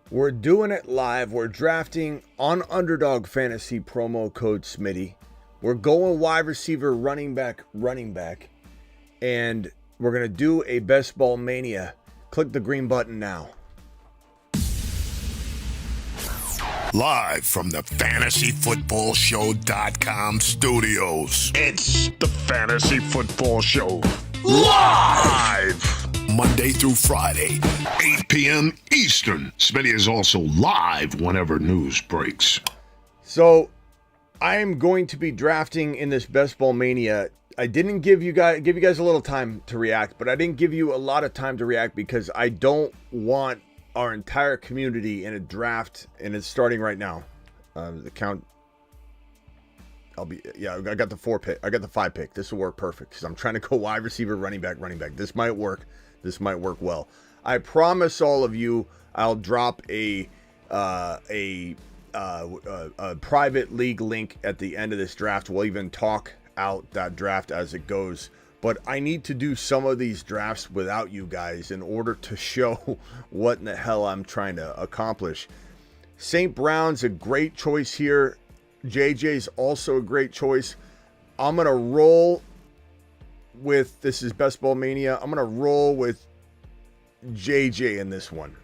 We're doing it live. We're drafting on Underdog Fantasy promo code Smitty. We're going wide receiver, running back, and we're going to do a best ball mania. Click the green button now. Live from the FantasyFootballShow.com studios. It's the Fantasy Football Show. Live! Monday through Friday, 8 p.m. Eastern. Smitty is also live whenever news breaks. So, I am going to be drafting in this best ball mania. I didn't give you guys a little time to react, but I didn't give you a lot of time to react because I don't want our entire community in a draft, and it's starting right now. The count. I got the 4 pick. I got the 5 pick. This will work perfect because I'm trying to go wide receiver, running back. This might work. This might work well. I promise all of you, I'll drop a private league link at the end of this draft. We'll even talk out that draft as it goes. But I need to do some of these drafts without you guys in order to show what in the hell I'm trying to accomplish. St. Brown's a great choice here. JJ's also a great choice. I'm going to roll with, this is Best Ball Mania, I'm going to roll with JJ in this one.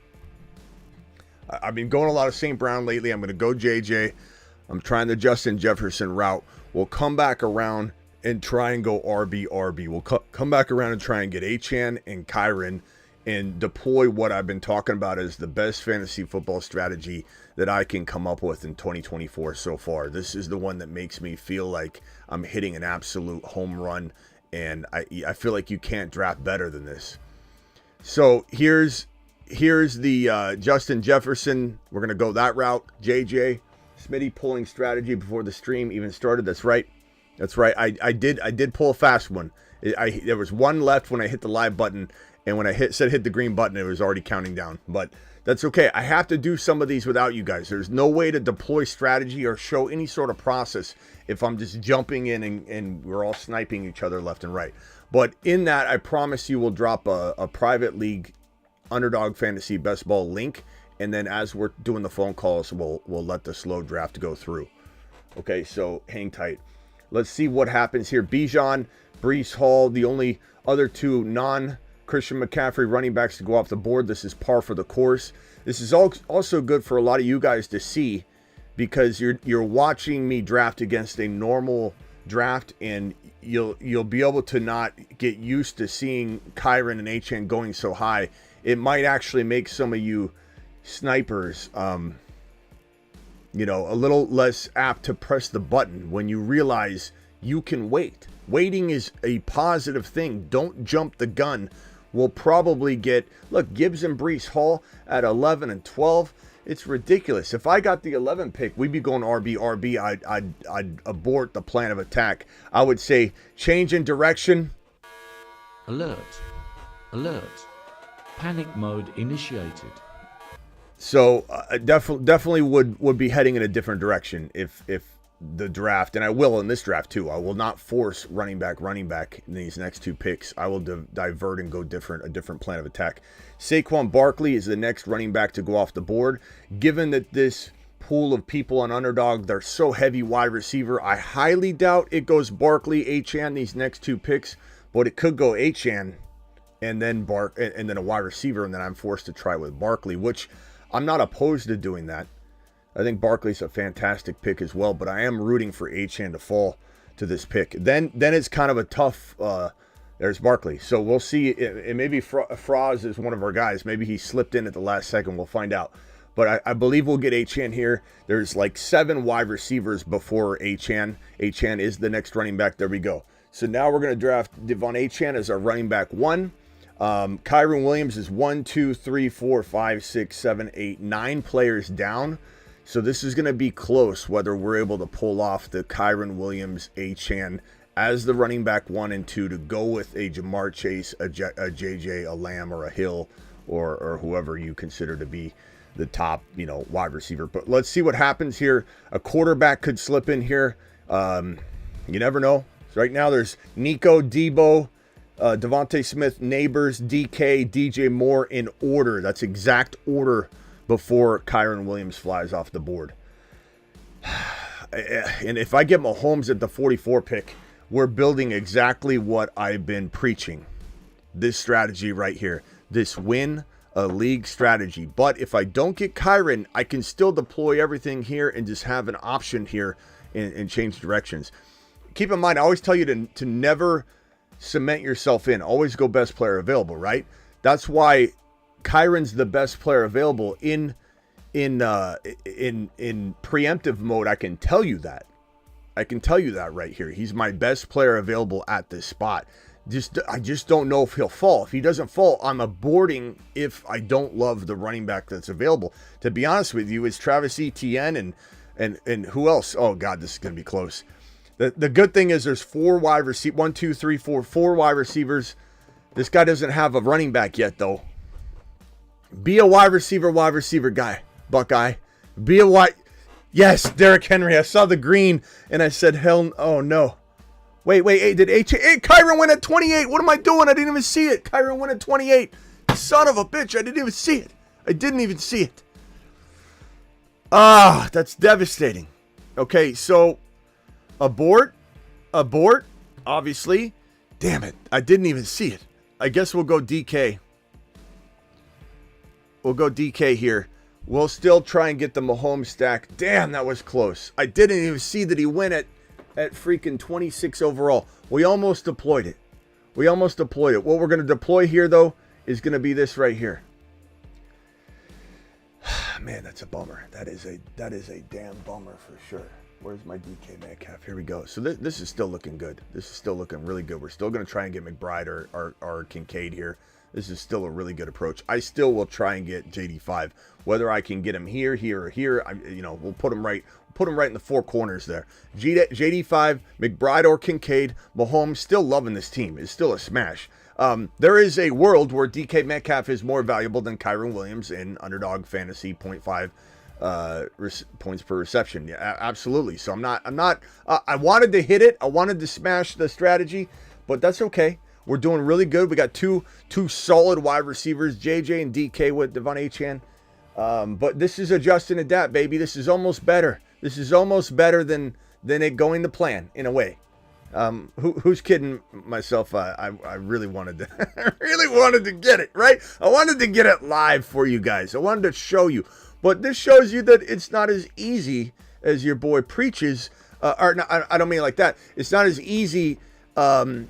I've been going a lot of St. Brown lately. I'm going to go JJ. I'm trying the Justin Jefferson route. We'll come back around and try and go RB. We'll come back around and try and get Achane and Kyren and deploy what I've been talking about as the best fantasy football strategy that I can come up with in 2024 so far. This is the one that makes me feel like I'm hitting an absolute home run, and I feel like you can't draft better than this. So here's the Justin Jefferson. We're going to go that route. JJ, Smitty pulling strategy before the stream even started. That's right. I did pull a fast one. There was one left when I hit the live button, and when I hit the green button, it was already counting down. But that's okay. I have to do some of these without you guys. There's no way to deploy strategy or show any sort of process if I'm just jumping in and we're all sniping each other left and right. But in that, I promise you we'll drop a private league Underdog Fantasy Best Ball link, and then as we're doing the phone calls, we'll let the slow draft go through. Okay, so hang tight. Let's see what happens here. Bijan, Breece Hall, the only other two non-Christian McCaffrey running backs to go off the board. This is par for the course. This is also good for a lot of you guys to see because you're watching me draft against a normal draft, and you'll be able to not get used to seeing Kyren and Achane going so high. It might actually make some of you snipers a little less apt to press the button when you realize you can wait. Waiting is a positive thing. Don't jump the gun. We'll probably get, look, Gibbs and Breece Hall at 11 and 12. It's ridiculous. If I got the 11 pick, we'd be going RB. I'd abort the plan of attack. I would say change in direction. Alert. Panic mode initiated. So definitely would be heading in a different direction if the draft, and I will in this draft too. I will not force running back in these next 2 picks. I will divert and go a different plan of attack. Saquon Barkley is the next running back to go off the board. Given that this pool of people on Underdog, they're so heavy wide receiver, I highly doubt it goes Barkley, Achane these next 2 picks, but it could go Achane and then and then a wide receiver, and then I'm forced to try with Barkley, which I'm not opposed to doing that. I think Barkley's a fantastic pick as well, but I am rooting for Achane to fall to this pick. Then it's kind of a tough. There's Barkley, so we'll see. It maybe Fraz is one of our guys. Maybe he slipped in at the last second. We'll find out. But I believe we'll get Achane here. There's like 7 wide receivers before Achane. Achane is the next running back. There we go. So now we're going to draft Devon Achane as our running back 1. Kyren Williams is 1, 2, 3, 4, 5, 6, 7, 8, 9 players down. So this is going to be close whether we're able to pull off the Kyren Williams, Achane as the running back 1 and 2 to go with a Jamar Chase, a JJ, a Lamb, or a Hill, or whoever you consider to be the top, wide receiver. But let's see what happens here. A quarterback could slip in here. You never know. So right now there's Nico, Debo, Devontae Smith, Neighbors, DK, DJ Moore in order. That's exact order before Kyren Williams flies off the board. And if I get Mahomes at the 44 pick, we're building exactly what I've been preaching. This strategy right here. This win a league strategy. But if I don't get Kyren, I can still deploy everything here and just have an option here and change directions. Keep in mind, I always tell you to never cement yourself in. Always go best player available, right? That's why Kyren's the best player available in preemptive mode. I can tell you that. I can tell you that right here. He's my best player available at this spot. I just don't know if he'll fall. If he doesn't fall, I'm aborting if I don't love the running back that's available. To be honest with you, it's Travis Etienne and who else? Oh God, this is gonna be close. The good thing is there's four wide receivers. Four wide receivers. This guy doesn't have a running back yet though. Be a wide receiver guy, Buckeye. Be a wide. Yes, Derrick Henry. I saw the green and I said, hell, oh no. Wait, hey, did Kyren win at 28? What am I doing? I didn't even see it. Kyren win at 28. Son of a bitch, I didn't even see it. Ah, that's devastating. Okay, so abort, obviously. Damn it, I didn't even see it. I guess we'll go DK. We'll go DK here. We'll still try and get the Mahomes stack. Damn, that was close. I didn't even see that he went at freaking 26 overall. We almost deployed it. What we're going to deploy here, though, is going to be this right here. Man, that's a bummer. That is a damn bummer for sure. Where's my DK Metcalf? Here we go. So this is still looking good. This is still looking really good. We're still going to try and get McBride or Kincaid here. This is still a really good approach. I still will try and get JD5. Whether I can get him here, or here, we'll put him right in the four corners there. JD5, McBride or Kincaid. Mahomes, still loving this team. It's still a smash. There is a world where DK Metcalf is more valuable than Kyren Williams in underdog fantasy 0.5 points per reception. Yeah, absolutely. So I'm not. I wanted to hit it. I wanted to smash the strategy, but that's okay. We're doing really good. We got two solid wide receivers, JJ and DK with Devon Achane. But this is adjust and adapt, baby. This is almost better. This is almost better than it going to plan in a way. Who's kidding myself? I really wanted to, get it right. I wanted to get it live for you guys. I wanted to show you, but this shows you that it's not as easy as your boy preaches. Or no, I don't mean like that. It's not as easy to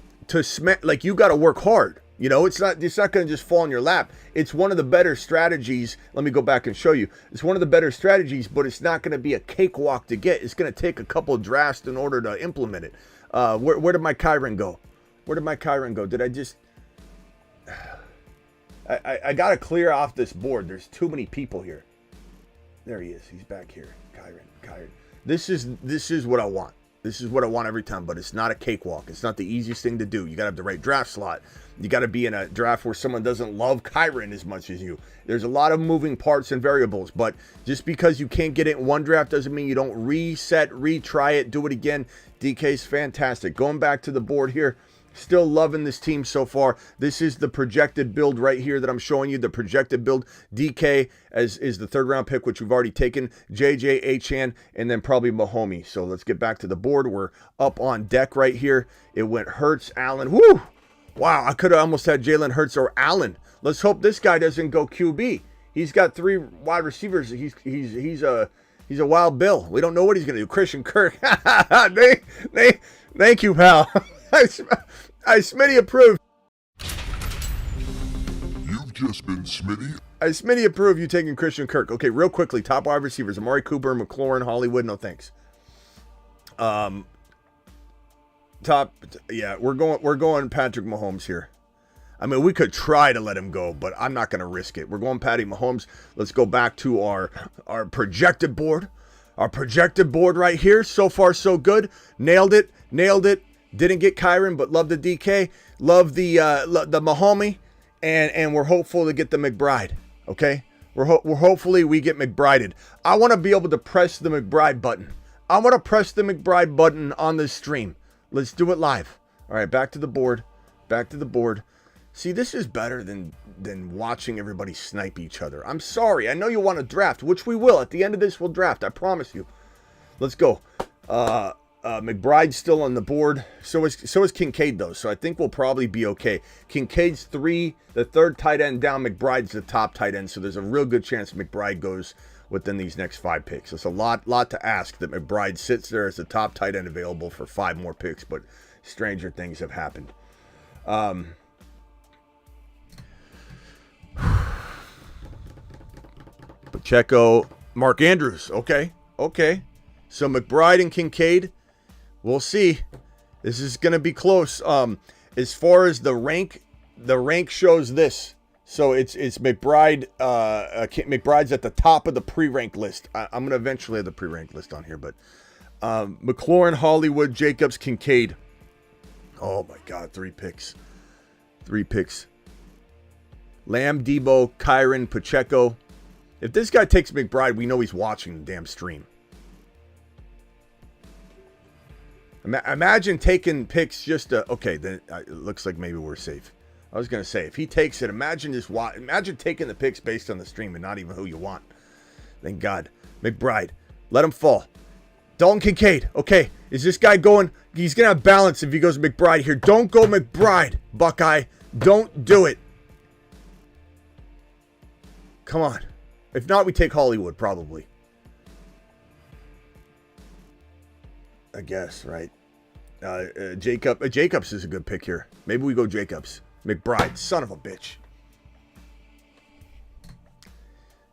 like you got to work hard. It's not going to just fall in your lap. It's one of the better strategies. Let me go back and show you. It's one of the better strategies, but it's not going to be a cakewalk to get. It's going to take a couple of drafts in order to implement it. Where did my Kyren go? Did I just... I got to clear off this board. There's too many people here. There he is. He's back here. Kyren. This is what I want. This is what I want every time, but it's not a cakewalk. It's not the easiest thing to do. You got to have the right draft slot. You got to be in a draft where someone doesn't love Kyren as much as you. There's a lot of moving parts and variables, but just because you can't get it in one draft doesn't mean you don't reset, retry it, do it again. DK's fantastic. Going back to the board here, still loving this team so far. This is the projected build right here that I'm showing you. The projected build. DK is the third round pick, which we've already taken. JJ, Achane, and then probably Mahomes. So let's get back to the board. We're up on deck right here. It went Hurts, Allen. Woo! Wow, I could have almost had Jalen Hurts or Allen. Let's hope this guy doesn't go QB. He's got three wide receivers. He's a wild bill. We don't know what he's going to do. Christian Kirk. Thank you, pal. Smitty approved. You've just been Smitty. Smitty approved you taking Christian Kirk. Okay, real quickly, top wide receivers: Amari Cooper, McLaurin, Hollywood. No thanks. We're going Patrick Mahomes here. I mean, we could try to let him go, but I'm not going to risk it. We're going Patty Mahomes. Let's go back to our projected board. Our projected board right here. So far, so good. Nailed it. Didn't get Kyren, but love the DK. Love the Mahomes, and we're hopeful to get the McBride. Okay, we're hopefully we get McBrided. I want to be able to press the McBride button. I want to press the McBride button on this stream. Let's do it live. All right, back to the board. See, this is better than watching everybody snipe each other. I'm sorry. I know you want to draft, which we will. At the end of this, we'll draft. I promise you. Let's go. McBride's still on the board. So is Kincaid, though. So I think we'll probably be okay. Kincaid's 3, the third tight end down. McBride's the top tight end. So there's a real good chance McBride goes within these next 5 picks. It's a lot to ask that McBride sits there as the top tight end available for 5 more picks, but stranger things have happened. Pacheco, Mark Andrews. Okay. So McBride and Kincaid, we'll see. This is going to be close. As far as the rank shows this. So it's McBride. McBride's at the top of the pre-ranked list. I'm going to eventually have the pre-ranked list on here, but McLaurin, Hollywood, Jacobs, Kincaid. Oh my God, 3 picks. 3 picks. Lamb, Debo, Kyron, Pacheco. If this guy takes McBride, we know he's watching the damn stream. Imagine taking picks just to... Okay, then it looks like maybe we're safe. I was going to say, if he takes it, imagine taking the picks based on the stream and not even who you want. Thank God. McBride. Let him fall. Dalton Kincaid. Okay, is this guy going... He's going to have balance if he goes McBride here. Don't go McBride, Buckeye. Don't do it. Come on. If not, we take Hollywood, probably. I guess, right? Jacobs is a good pick here. Maybe we go Jacobs. McBride, son of a bitch.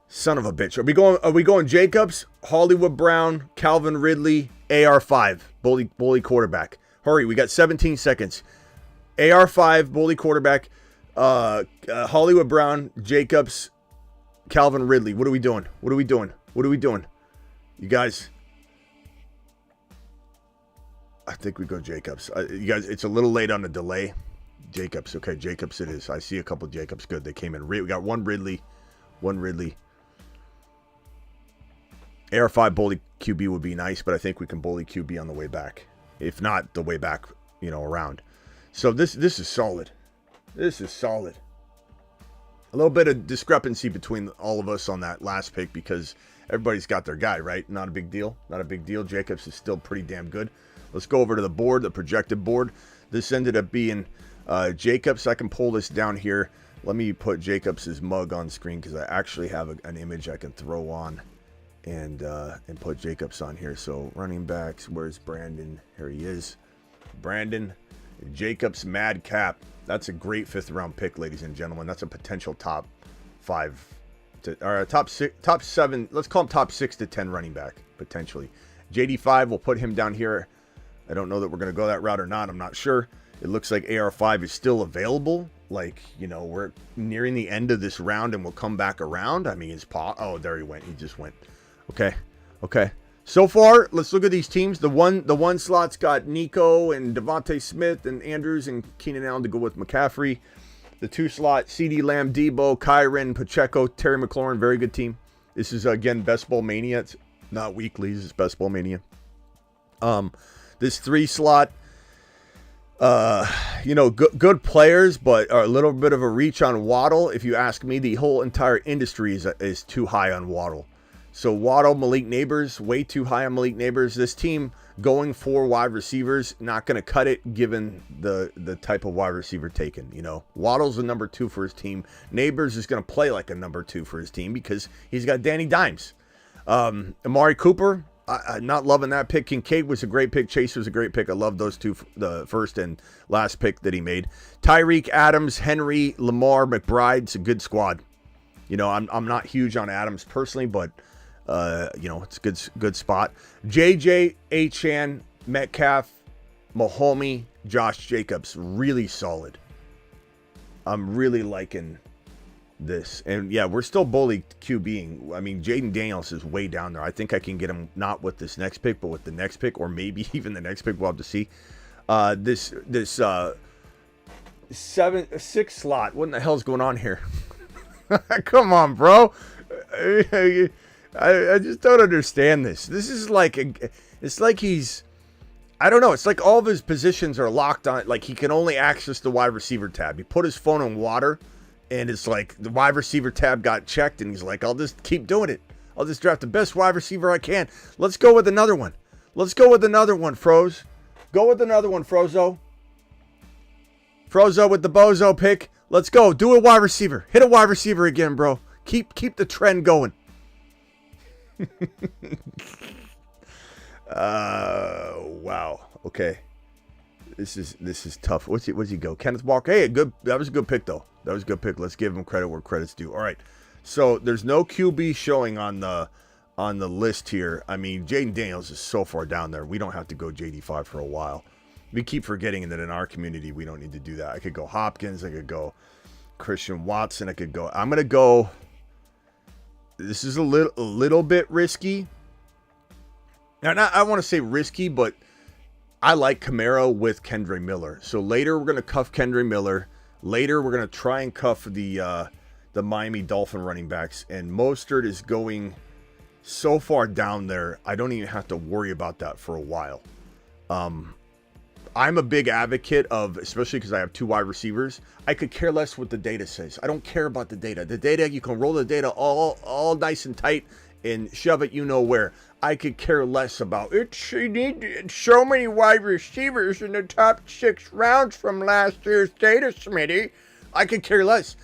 Son of a bitch. Are we going Jacobs, Hollywood Brown, Calvin Ridley, AR5, bully quarterback. Hurry, we got 17 seconds. AR5, bully quarterback, Hollywood Brown, Jacobs, Calvin Ridley. What are we doing? You guys... I think we go Jacobs. You guys, it's a little late on the delay. Jacobs. Okay, Jacobs it is. I see a couple of Jacobs. Good. They came in. We got one Ridley. AR5 bully QB would be nice, but I think we can bully QB on the way back. If not, the way back, around. So this is solid. This is solid. A little bit of discrepancy between all of us on that last pick because everybody's got their guy, right? Not a big deal. Jacobs is still pretty damn good. Let's go over to the board, the projected board. This ended up being Jacobs. I can pull this down here. Let me put Jacobs' mug on screen because I actually have an image I can throw on and put Jacobs on here. So running backs, where's Brandon? Here he is. Brandon Jacobs Madcap. That's a great 5th round pick, ladies and gentlemen. That's a potential top 5 or top 7. Let's call him top 6 to 10 running back potentially. JD5, we'll put him down here. I don't know that we're going to go that route or not. I'm not sure. It looks like AR5 is still available. Like, we're nearing the end of this round and we'll come back around. I mean, oh, there he went. He just went. Okay. So far, let's look at these teams. The one slot's got Nico and Devontae Smith and Andrews and Keenan Allen to go with McCaffrey. The 2 slot, CD Lamb, Debo, Kyron, Pacheco, Terry McLaurin. Very good team. This is, again, Best Ball Mania. It's not weeklies. It's Best Ball Mania. This 3 slot, good players, but a little bit of a reach on Waddle. If you ask me, the whole entire industry is too high on Waddle. So Waddle, Malik Neighbors, way too high on Malik Neighbors. This team going for wide receivers, not going to cut it given the type of wide receiver taken. Waddle's a number 2 for his team. Neighbors is going to play like a number 2 for his team because he's got Danny Dimes. Amari Cooper, I'm not loving that pick. Kincaid was a great pick. Chase was a great pick. I love those 2, the first and last pick that he made. Tyreek, Adams, Henry, Lamar, McBride. It's a good squad. I'm not huge on Adams personally, but it's a good spot. JJ, Achane, Metcalf, Mahomes, Josh Jacobs, really solid. I'm really liking this. And yeah, we're still bully QBing. I mean, Jaden Daniels is way down there. I think I can get him not with this next pick, but with the next pick, or maybe even the next pick. We'll have to see. This 6 slot. What in the hell's going on here? Come on, bro. I just don't understand this. This is like it's like he's I don't know. It's like all of his positions are locked on. Like he can only access the wide receiver tab. He put his phone in water, and it's like the wide receiver tab got checked, and he's like, I'll just keep doing it. I'll just draft the best wide receiver I can. Let's go with another one. Let's go with another one, Froze. Go with another one, Frozo. Frozo with the bozo pick. Let's go. Do a wide receiver. Hit a wide receiver again, bro. Keep the trend going. Wow. Okay. This is tough. What's he go? Kenneth Walker. Hey, that was a good pick though. That was a good pick. Let's give him credit where credit's due. All right. So there's no QB showing on the list here. I mean, Jaden Daniels is so far down there. We don't have to go JD5 for a while. We keep forgetting that in our community we don't need to do that. I could go Hopkins, I could go Christian Watson, I'm going to go. This is a little bit risky. Now, I want to say risky, but I like Kamara with Kendre Miller. So later we're going to cuff Kendre Miller. Later we're going to try and cuff the Miami Dolphin running backs. And Mostert is going so far down there, I don't even have to worry about that for a while. I'm a big advocate of, especially because I have 2 wide receivers, I could care less what the data says. I don't care about the data. The data, you can roll the data all nice and tight and shove it you know where. I could care less about it. You need so many wide receivers in the top 6 rounds from last year's data, Smitty. I could care less.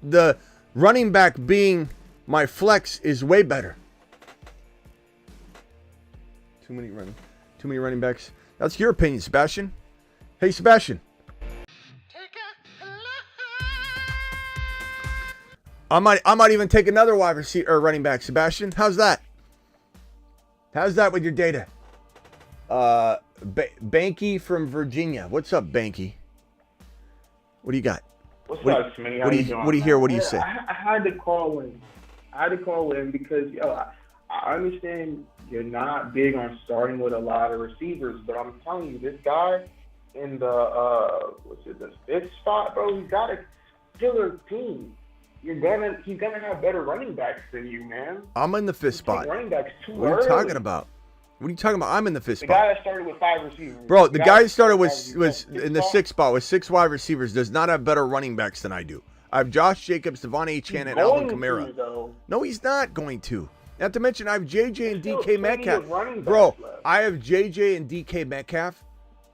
The running back being my flex is way better. Too many running backs. That's your opinion, Sebastian. Hey, Sebastian. I might even take another wide receiver or running back, Sebastian. How's that? How's that with your data? Banky from Virginia. What's up, Banky? What do you got? What's up, Smitty? How you doing? What do you hear? What do you say? I had to call in because I understand you're not big on starting with a lot of receivers, but I'm telling you, this guy in the the 5th spot, bro, he's got a killer team. He's gonna have better running backs than you, man. I'm in the 5th spot. Running backs too What are you early. talking about? What are you talking about? I'm in the 5th spot. The guy that started with 5 receivers. Bro, the guy who started was in the 6th spot with 6 wide receivers does not have better running backs than I do. I have Josh Jacobs, Devon A. Chan, and Alvin Kamara. No, he's not going to. Not to mention, I have JJ and DK Metcalf. Bro, I have JJ and DK Metcalf.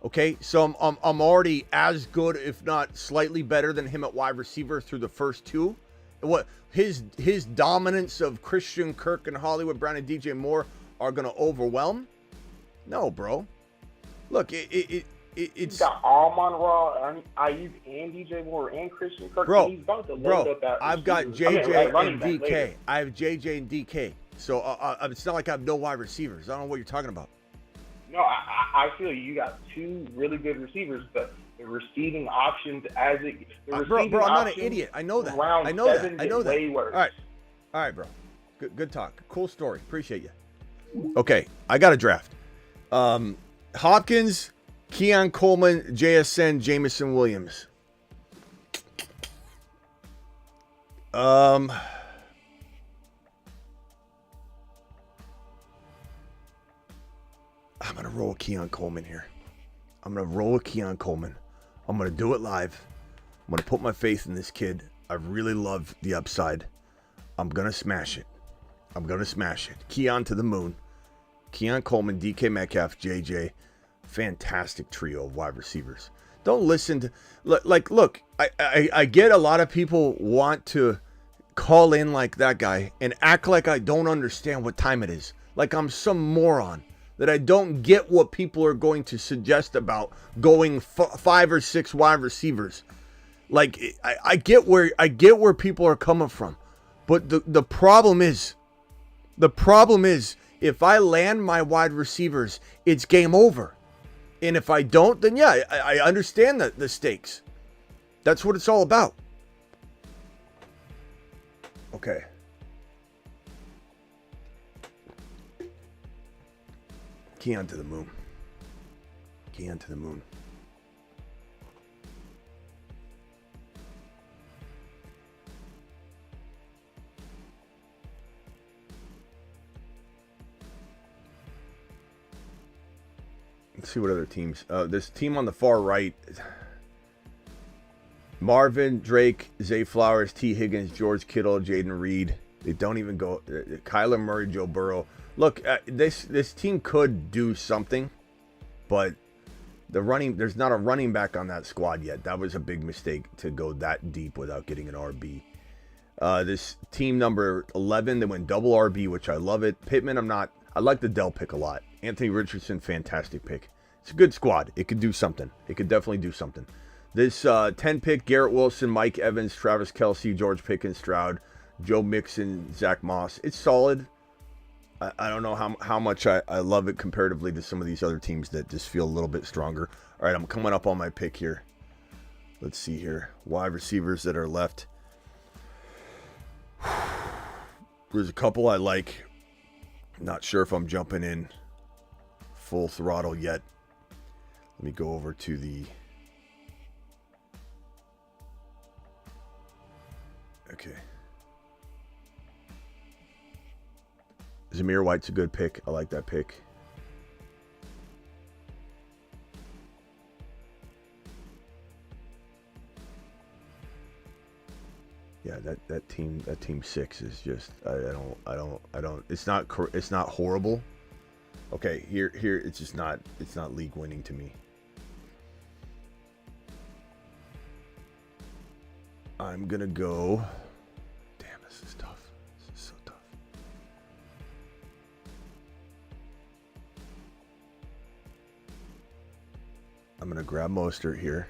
Okay, so I'm already as good, if not slightly better than him at wide receiver through the first 2. What his dominance of Christian Kirk and Hollywood Brown and DJ Moore are going to overwhelm? No, bro. Look, it's you got Amon-Ra, Ayuk, and DJ Moore and Christian Kirk. Bro, he's about to load up that I've got JJ and DK. I have JJ and DK. So it's not like I have no wide receivers. I don't know what you're talking about. No, I feel you got 2 really good receivers, but the receiving options Bro, I'm not an idiot. I know that. I know that. Way worse. All right, bro. Good talk. Cool story. Appreciate you. Okay, I got a draft. Hopkins, Keon Coleman, JSN, Jamison Williams. I'm going to roll a Keon Coleman here. I'm going to roll a Keon Coleman. I'm going to do it live. I'm going to put my faith in this kid. I really love the upside. I'm going to smash it. Keon to the moon. Keon Coleman, DK Metcalf, JJ. Fantastic trio of wide receivers. Don't listen to... Look, I get a lot of people want to call in like that guy and act like I don't understand what time it is. Like I'm some moron. That I don't get what people are going to suggest about going 5 or 6 wide receivers. Like I get where people are coming from, but the problem is if I land my wide receivers, it's game over, and if I don't, then yeah, I understand the stakes. That's what it's all about. Okay. Keon to the moon. Let's see what other teams. This team on the far right. Marvin, Drake, Zay Flowers, T. Higgins, George Kittle, Jaden Reed. They don't even go. Kyler Murray, Joe Burrow. Look, this team could do something, but there's not a running back on that squad yet. That was a big mistake to go that deep without getting an RB. This team number 11, they went double RB, which I love it. Pittman, I like the Dell pick a lot. Anthony Richardson, fantastic pick. It's a good squad. It could do something. It could definitely do something. This 10 pick, Garrett Wilson, Mike Evans, Travis Kelce, George Pickens, Stroud, Joe Mixon, Zach Moss. It's solid. I don't know how much I love it comparatively to some of these other teams that just feel a little bit stronger. All right, I'm coming up on my pick here. Let's see here. Wide receivers that are left. There's a couple I like. Not sure if I'm jumping in full throttle yet. Let me go over to the... Okay. Zamir White's a good pick. I like that pick. Yeah, that team 6 is just I don't it's not horrible. Okay, here it's not league winning to me. I'm gonna go. Damn, this is tough. This is so tough. I'm gonna grab Mostert here.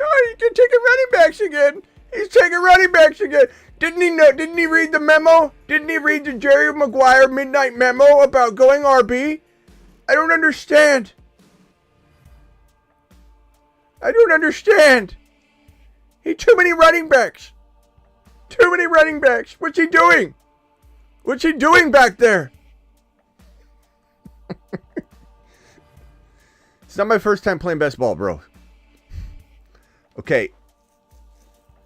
Oh, you're taking running backs again. He's taking running backs again. Didn't he know? Didn't he read the memo? Didn't he read the Jerry Maguire midnight memo about going RB? I don't understand. I don't understand. He too many running backs. Too many running backs. What's he doing? What's he doing back there? It's not my first time playing best ball, bro. Okay.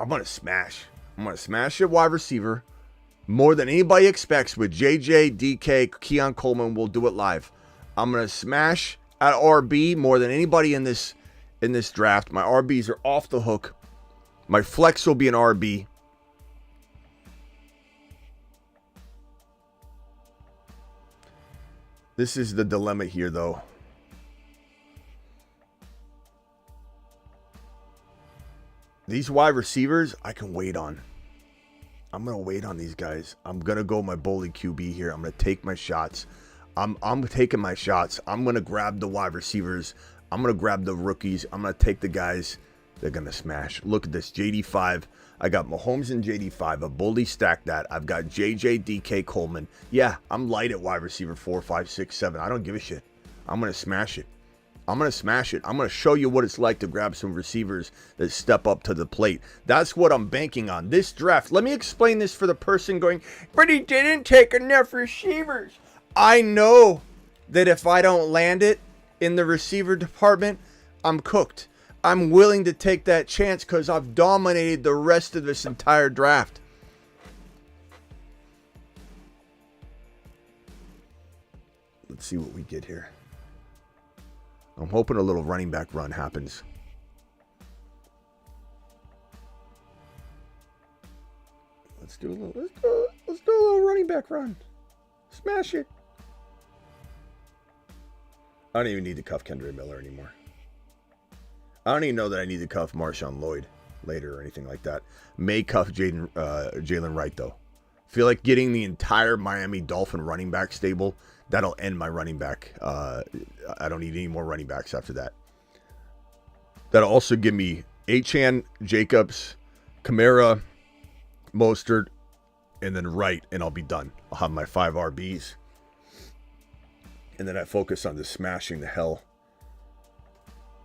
I'm going to smash. I'm going to smash at wide receiver more than anybody expects with JJ, DK, Keon Coleman. We'll do it live. I'm going to smash at RB more than anybody in this draft. My RBs are off the hook. My flex will be an RB. This is the dilemma here, though. These wide receivers, I can wait on. I'm going to wait on these guys. I'm going to go my bully QB here. I'm going to take my shots. I'm taking my shots. I'm going to grab the wide receivers. I'm going to grab the rookies. I'm going to take the guys. They're going to smash. Look at this. JD5. I got Mahomes and JD5. I boldly stacked that. I've got JJ, DK, Coleman. Yeah, I'm light at wide receiver 4, 5, 6, 7. I don't give a shit. I'm going to smash it. I'm going to smash it. I'm going to show you what it's like to grab some receivers that step up to the plate. That's what I'm banking on. This draft, let me explain this for the person going, but he didn't take enough receivers. I know that if I don't land it in the receiver department, I'm cooked. I'm willing to take that chance because I've dominated the rest of this entire draft. Let's see what we get here. I'm hoping a little running back run happens. Let's do a little running back run. Smash it. I don't even need to cuff Kendra Miller anymore. I don't even know that I need to cuff Marshawn Lloyd later or anything like that. May cuff Jalen Wright though. Feel like getting the entire Miami Dolphin running back stable. That'll end my running back. I don't need any more running backs after that. That'll also give me Achane, Jacobs, Kamara, Mostert, and then Wright, and I'll be done. I'll have my 5 RBs. And then I focus on just smashing the hell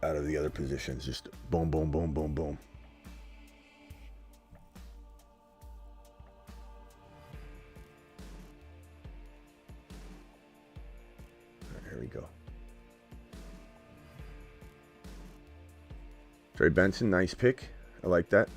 out of the other positions. Just boom, boom, boom, boom, boom. Here we go. Trey Benson, nice pick. I like that.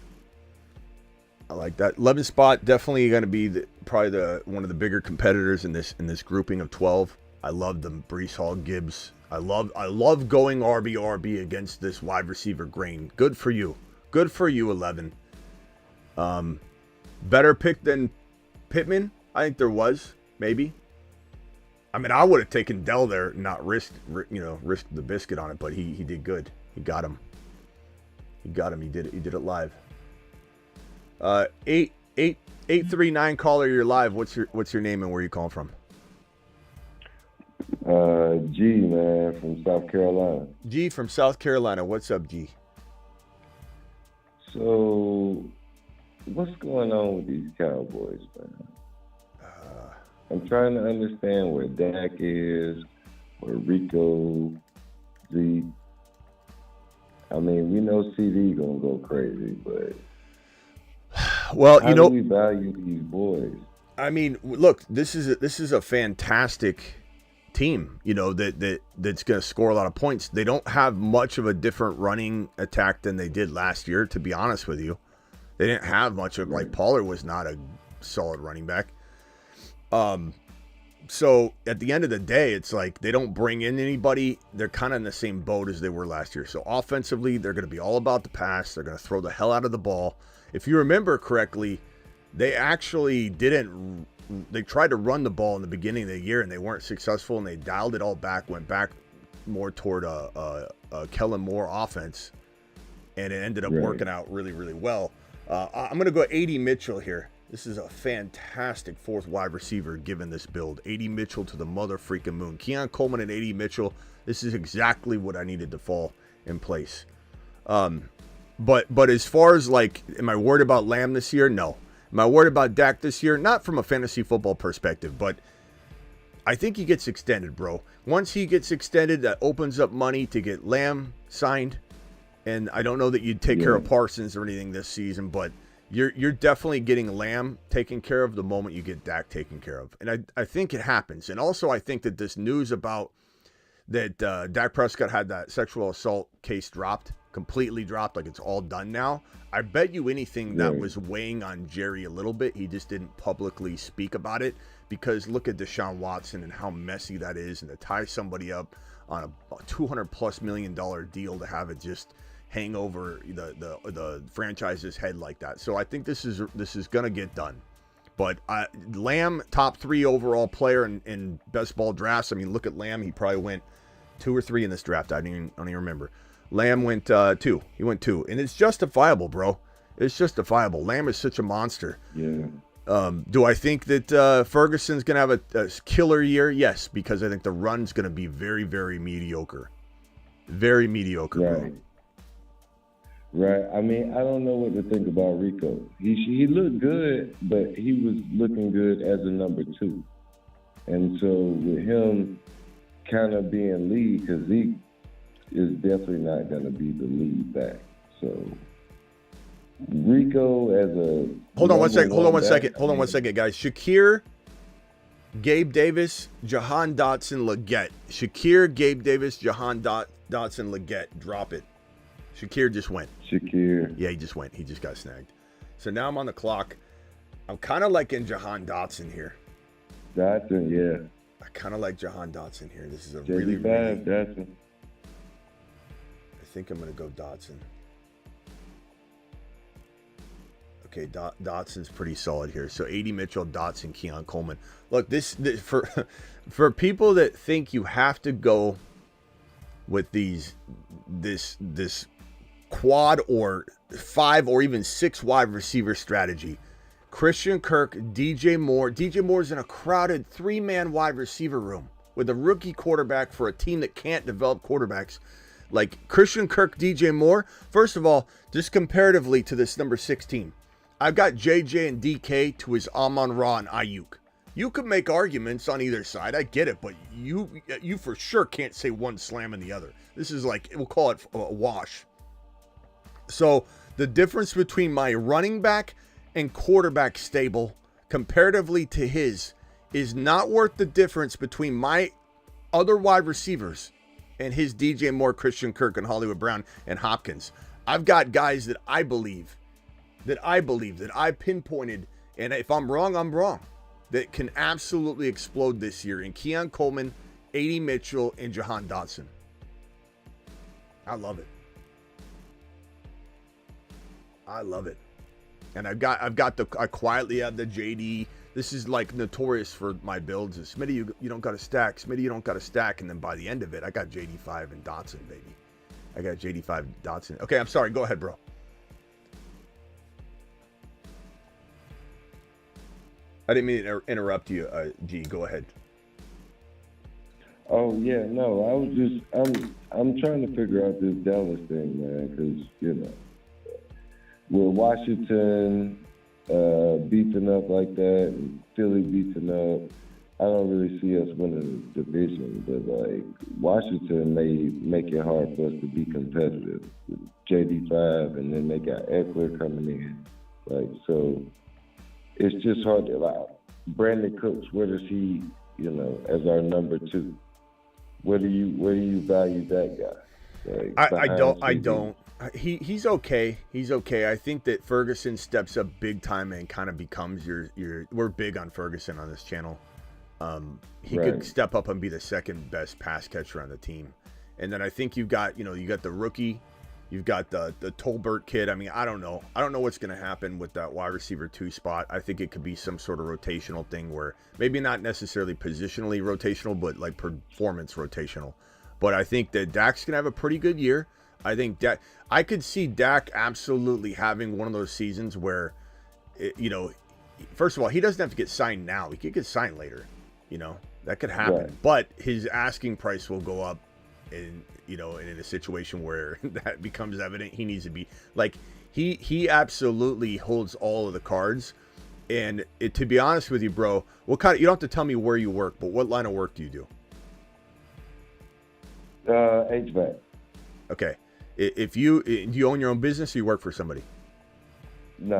I like that. 11 spot, definitely going to be probably one of the bigger competitors in this grouping of 12. I love the Breece Hall, Gibbs, I love going RB against this wide receiver grain. Good for you. Good for you, 11. Better pick than Pittman? I think there was, maybe. I mean, I would have taken Dell there, not risked the biscuit on it, but he did good. He got him. He did it live. 839 caller, you're live. What's your name and where you calling from? G, man, from South Carolina. G from South Carolina. What's up, G? So, what's going on with these Cowboys, man? I'm trying to understand where Dak is, where Rico, Z. I mean, we know CD gonna go crazy, but well, how do we value these boys? I mean, look, this is a fantastic team, that's going to score a lot of points. They don't have much of a different running attack than they did last year, to be honest with you. They didn't have much of, like, Pollard was not a solid running back. So at the end of the day, it's like they don't bring in anybody. They're kind of in the same boat as they were last year. So offensively, they're going to be all about the pass. They're going to throw the hell out of the ball. If you remember correctly, they actually didn't. They tried to run the ball in the beginning of the year, and they weren't successful, and they dialed it all back, went back more toward a Kellen Moore offense, and it ended up working out really, really well. I'm going to go A.D. Mitchell here. This is a fantastic fourth wide receiver given this build. A.D. Mitchell to the mother freaking moon. Keon Coleman and A.D. Mitchell, this is exactly what I needed to fall in place. But as far as, like, am I worried about Lamb this year? No. Am I worried about Dak this year? Not from a fantasy football perspective, but I think he gets extended, bro. Once he gets extended, that opens up money to get Lamb signed. And I don't know that you'd take care of Parsons or anything this season, but you're definitely getting Lamb taken care of the moment you get Dak taken care of. And I think it happens. And also I think that this news about that Dak Prescott had that sexual assault case completely dropped, like it's all done now. I bet you anything that was weighing on Jerry a little bit. He just didn't publicly speak about it, because look at Deshaun Watson and how messy that is, and to tie somebody up on a $200+ million deal to have it just hang over the franchise's head like that. So I think this is gonna get done. But Lamb, top 3 overall player in best ball drafts. I mean, look at Lamb. He probably went 2 or 3 in this draft. I don't even remember. Lamb went 2. He went 2. And it's justifiable, bro. It's justifiable. Lamb is such a monster. Yeah. Do I think that Ferguson's going to have a killer year? Yes, because I think the run's going to be very, very mediocre. Very mediocre, bro. Right. I mean, I don't know what to think about Rico. He looked good, but he was looking good as a number 2. And so with him kind of being lead, because Zeke is definitely not going to be the lead back. So Rico as a... Hold on one second, guys. Shakir, Gabe Davis, Jahan Dotson, Leggett. Shakir, Gabe Davis, Jahan Dotson, Leggett. Drop it. Shakir just went. Shakir. Yeah, he just went. He just got snagged. So now I'm on the clock. I'm kind of liking Jahan Dotson here. Dotson, yeah. I kind of like Jahan Dotson here. This is a really Dotson. I think I'm going to go Dotson. Okay, Dotson's pretty solid here. So A.D. Mitchell, Dotson, Keon Coleman. Look, this for people that think you have to go with this quad or 5 or even 6 wide receiver strategy. Christian Kirk, DJ Moore. DJ Moore's in a crowded 3-man wide receiver room with a rookie quarterback for a team that can't develop quarterbacks. Like Christian Kirk, DJ Moore. First of all, just comparatively to this number 6 team, I've got JJ and DK to his Amon-Ra and Ayuk. You could make arguments on either side. I get it, but you for sure can't say one slamming the other. This is like, we'll call it a wash. So the difference between my running back and quarterback stable comparatively to his is not worth the difference between my other wide receivers and his DJ Moore, Christian Kirk, and Hollywood Brown and Hopkins. I've got guys that I believe, that I pinpointed, and if I'm wrong, I'm wrong, that can absolutely explode this year in Keon Coleman, A.D. Mitchell, and Jahan Dotson. I love it. I love it. And I quietly have the JD. This is like notorious for my builds. Is Smitty, you don't got to stack. Smitty, you don't got to stack. And then by the end of it, I got JD5 and Dotson, baby. I got JD5 Dotson. Okay, I'm sorry. Go ahead, bro. I didn't mean to interrupt you, G. Go ahead. Oh yeah, no, I was just I'm trying to figure out this Dallas thing, man, because with Washington beating up like that and Philly beating up, I don't really see us winning the division. But like Washington may make it hard for us to be competitive with JD5, and then they got Eckler coming in, like so. It's just hard to like Brandon Cooks. Where does he, as our number 2? Where do you value that guy? Like, I don't. He's okay. He's okay. I think that Ferguson steps up big time and kind of becomes your. We're big on Ferguson on this channel. He could step up and be the second best pass catcher on the team, and then I think you got the rookie. You've got the Tolbert kid. I mean, I don't know. I don't know what's going to happen with that wide receiver 2 spot. I think it could be some sort of rotational thing where maybe not necessarily positionally rotational, but like performance rotational. But I think that Dak's going to have a pretty good year. I think I could see Dak absolutely having one of those seasons where, first of all, he doesn't have to get signed now. He could get signed later. That could happen. Right. But his asking price will go up in a situation where that becomes evident. He needs to be like, he absolutely holds all of the cards. And to be honest with you, bro, you don't have to tell me where you work, but what line of work do you do? HVAC. Okay. Do you own your own business or you work for somebody? No,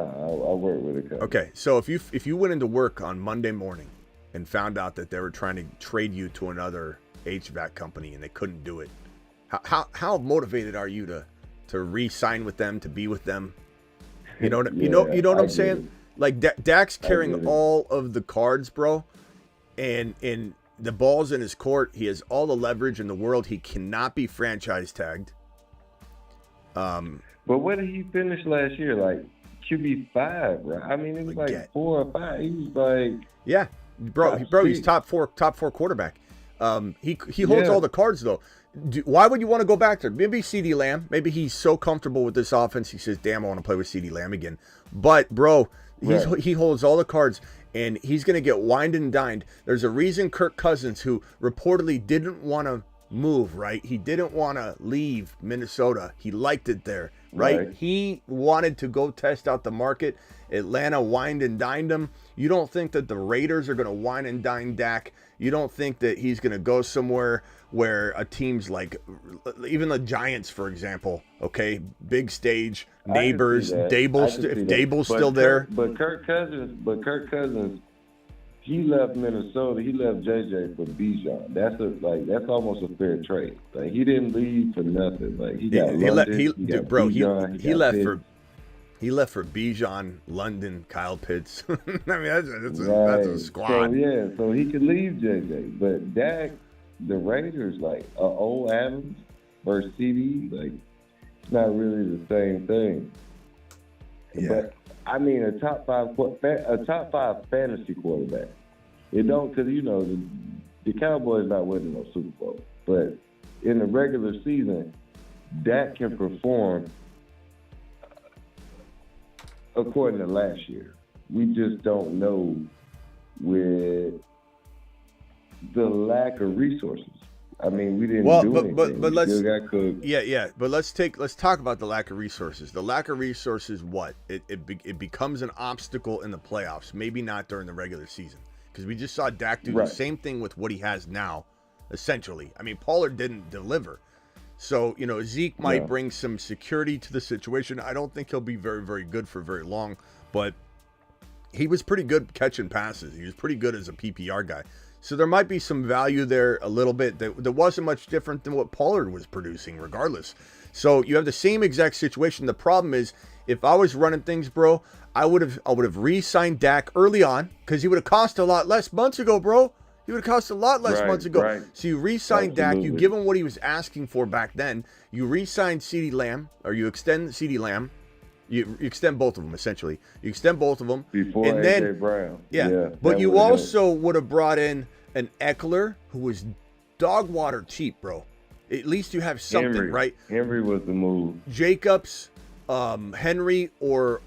I work with a company. Okay. So if you went into work on Monday morning and found out that they were trying to trade you to another HVAC company and they couldn't do it, how motivated are you to re-sign with them, to be with them? You know what I'm saying? Like Dak's carrying all of the cards, bro, and the ball's in his court. He has all the leverage in the world. He cannot be franchise tagged. But where did he finish last year? Like QB5, right? I mean, it was like 4 or 5. He was like, yeah, bro, he's top four quarterback. He holds all the cards though. Why would you want to go back there? Maybe CeeDee Lamb. Maybe he's so comfortable with this offense, he says, "Damn, I want to play with CeeDee Lamb again." But bro, he holds all the cards, and he's gonna get wined and dined. There's a reason Kirk Cousins, who reportedly didn't want to move, right? He didn't want to leave Minnesota. He liked it there, right? He wanted to go test out the market. Atlanta wined and dined him. You don't think that the Raiders are going to wine and dine Dak? You don't think that he's going to go somewhere where a team's like, even the Giants, for example, okay, big stage, neighbors, Dable's still there. But Kirk Cousins, he left Minnesota. He left JJ for Bijan. That's almost a fair trade. Like, he didn't leave for nothing. Like, he left for Bijan, London, Kyle Pitts. I mean, that's a squad. So he could leave JJ. But Dak, the Raiders, like old Adams versus CD, like, it's not really the same thing. Yeah. But I mean, a top five fantasy quarterback. It don't, because the Cowboys not winning no Super Bowl, but in the regular season, Dak can perform according to last year. We just don't know with the lack of resources. I mean, we didn't do anything. But let's But let's talk about the lack of resources. The lack of resources, what it becomes an obstacle in the playoffs. Maybe not during the regular season, because we just saw Dak do the same thing with what he has now, essentially. I mean, Pollard didn't deliver, so Zeke might bring some security to the situation. I don't think he'll be very, very good for very long, but he was pretty good catching passes. He was pretty good as a PPR guy. So there might be some value there a little bit that wasn't much different than what Pollard was producing regardless. So you have the same exact situation. The problem is, if I was running things, bro, I would have re-signed Dak early on, because he would have cost a lot less months ago, bro. He would have cost a lot less months ago. Right. So you re-sign Dak. You Absolutely. give him what he was asking for back then. You re-sign CeeDee Lamb, or you extend CeeDee Lamb. You extend both of them, essentially. You extend both of them. Before and A.J. then, Brown. Yeah, but you also would have brought in an Eckler who was dog water cheap, bro. At least you have something, Henry, right? Henry was the move. Jacobs, Henry, or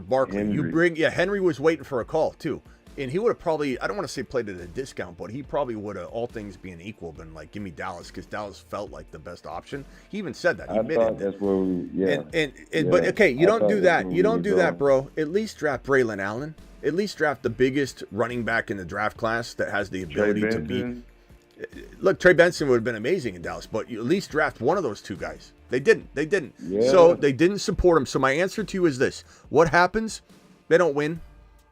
Barkley. Henry. Henry was waiting for a call, too. And he would have probably, I don't want to say played at a discount, but he probably would have, all things being equal, been like, give me Dallas, because Dallas felt like the best option. He even said that. He I thought that's where we, But, okay, you don't do that. You don't do that, bro. bro. At least draft Braylon Allen. At least draft the biggest running back in the draft class that has the ability to be. Look, Trey Benson would have been amazing in Dallas, but you at least draft one of those two guys. They didn't. Yeah. So they didn't support him. So my answer to you is this. What happens? They don't win.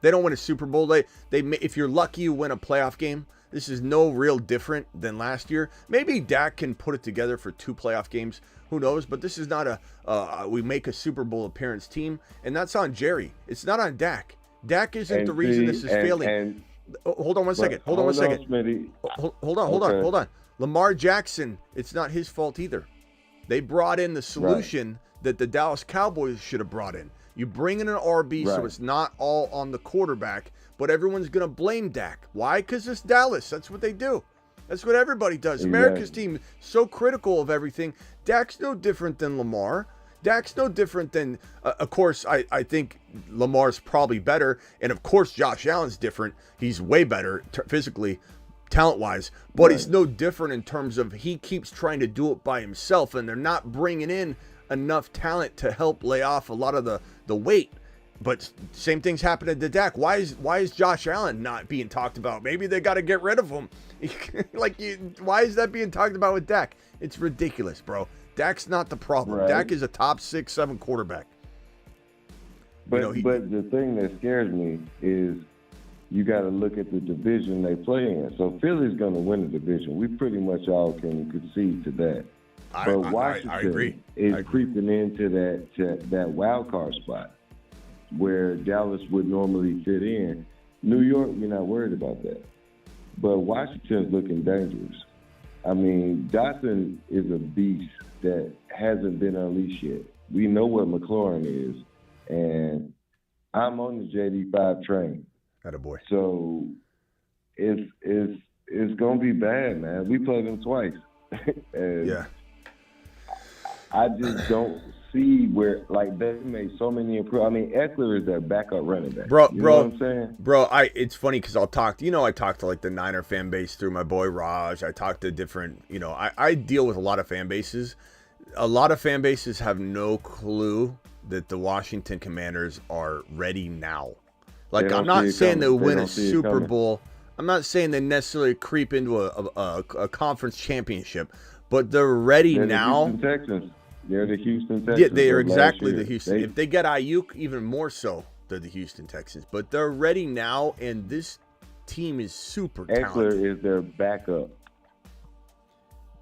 They don't win a Super Bowl. They if you're lucky, you win a playoff game. This is no real different than last year. Maybe Dak can put it together for 2 playoff games. Who knows? But this is not a we make a Super Bowl appearance team, and that's on Jerry. It's not on Dak. Dak isn't the reason this is failing. Hold on one second. Hold on, Smitty. Hold on. Lamar Jackson, it's not his fault either. They brought in the solution that the Dallas Cowboys should have brought in. You bring in an RB so it's not all on the quarterback, but everyone's going to blame Dak. Why? Because it's Dallas. That's what they do. That's what everybody does. Exactly. America's team is so critical of everything. Dak's no different than Lamar. Dak's no different than, of course, I think Lamar's probably better. And, of course, Josh Allen's different. He's way better physically, talent-wise. But he's no different in terms of he keeps trying to do it by himself, and they're not bringing in enough talent to help lay off a lot of the weight. But same thing's happening to Dak. Why is Josh Allen not being talked about? Maybe they got to get rid of him. Why is that being talked about with Dak? It's ridiculous, bro. Dak's not the problem. Dak is a top 6, 7 quarterback. But the thing that scares me is you got to look at the division they play in. So Philly's going to win the division. We pretty much all can concede to that. But Washington I agree. is creeping into that wild card spot where Dallas would normally fit in. New York, you're not worried about that. But Washington's looking dangerous. I mean, Dotson is a beast that hasn't been unleashed yet. We know what McLaurin is, and I'm on the JD5 train. Attaboy. So it's gonna be bad, man. We played them twice. Yeah. I just don't see where, like, they made so many improvements. I mean, Eckler is their backup running back. Bro, you know what I'm saying? Bro, it's funny because I talk to like the Niner fan base through my boy Raj. I talk to different, I deal with a lot of fan bases. A lot of fan bases have no clue that the Washington Commanders are ready now. Like, I'm not saying they win a Super Bowl. I'm not saying they necessarily creep into a conference championship, but they're ready now. The Houston Texans. They're the Houston Texans. Yeah, they are exactly the Houston. If they get Ayuk, even more so, they're the Houston Texans. But they're ready now, and this team is super talented. Eckler is their backup.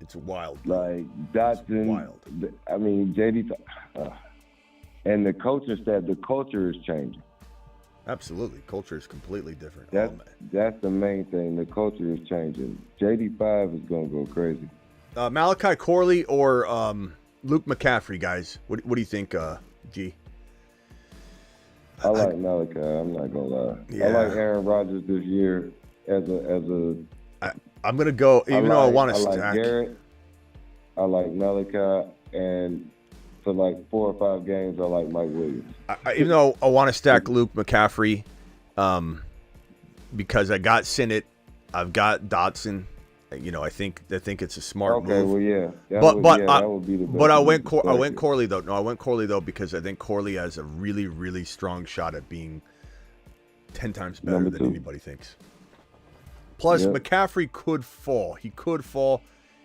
It's wild. Like, Dotson. Wild. I mean, JD. And the coaching staff, the culture is changing. Absolutely. Culture is completely different. That's the main thing. The culture is changing. JD5 is going to go crazy. Malachi Corley or Luke McCaffrey, guys. What do you think, G? I like Malachi. I'm not gonna lie. Yeah. I like Aaron Rodgers this year as a. I'm gonna go. Though I want to stack. stack. Garrett, I like Malachi, and for like 4 or 5 games, I like Mike Williams. Even though I want to stack Luke McCaffrey, because I got Sinnott, I've got Dotson. I think it's a smart move. Okay, well, yeah. That would be the best. But I went Corley though. No, I went Corley though because I think Corley has a really, really strong shot at being 10 times better than anybody thinks. Plus, McCaffrey could fall. He could fall.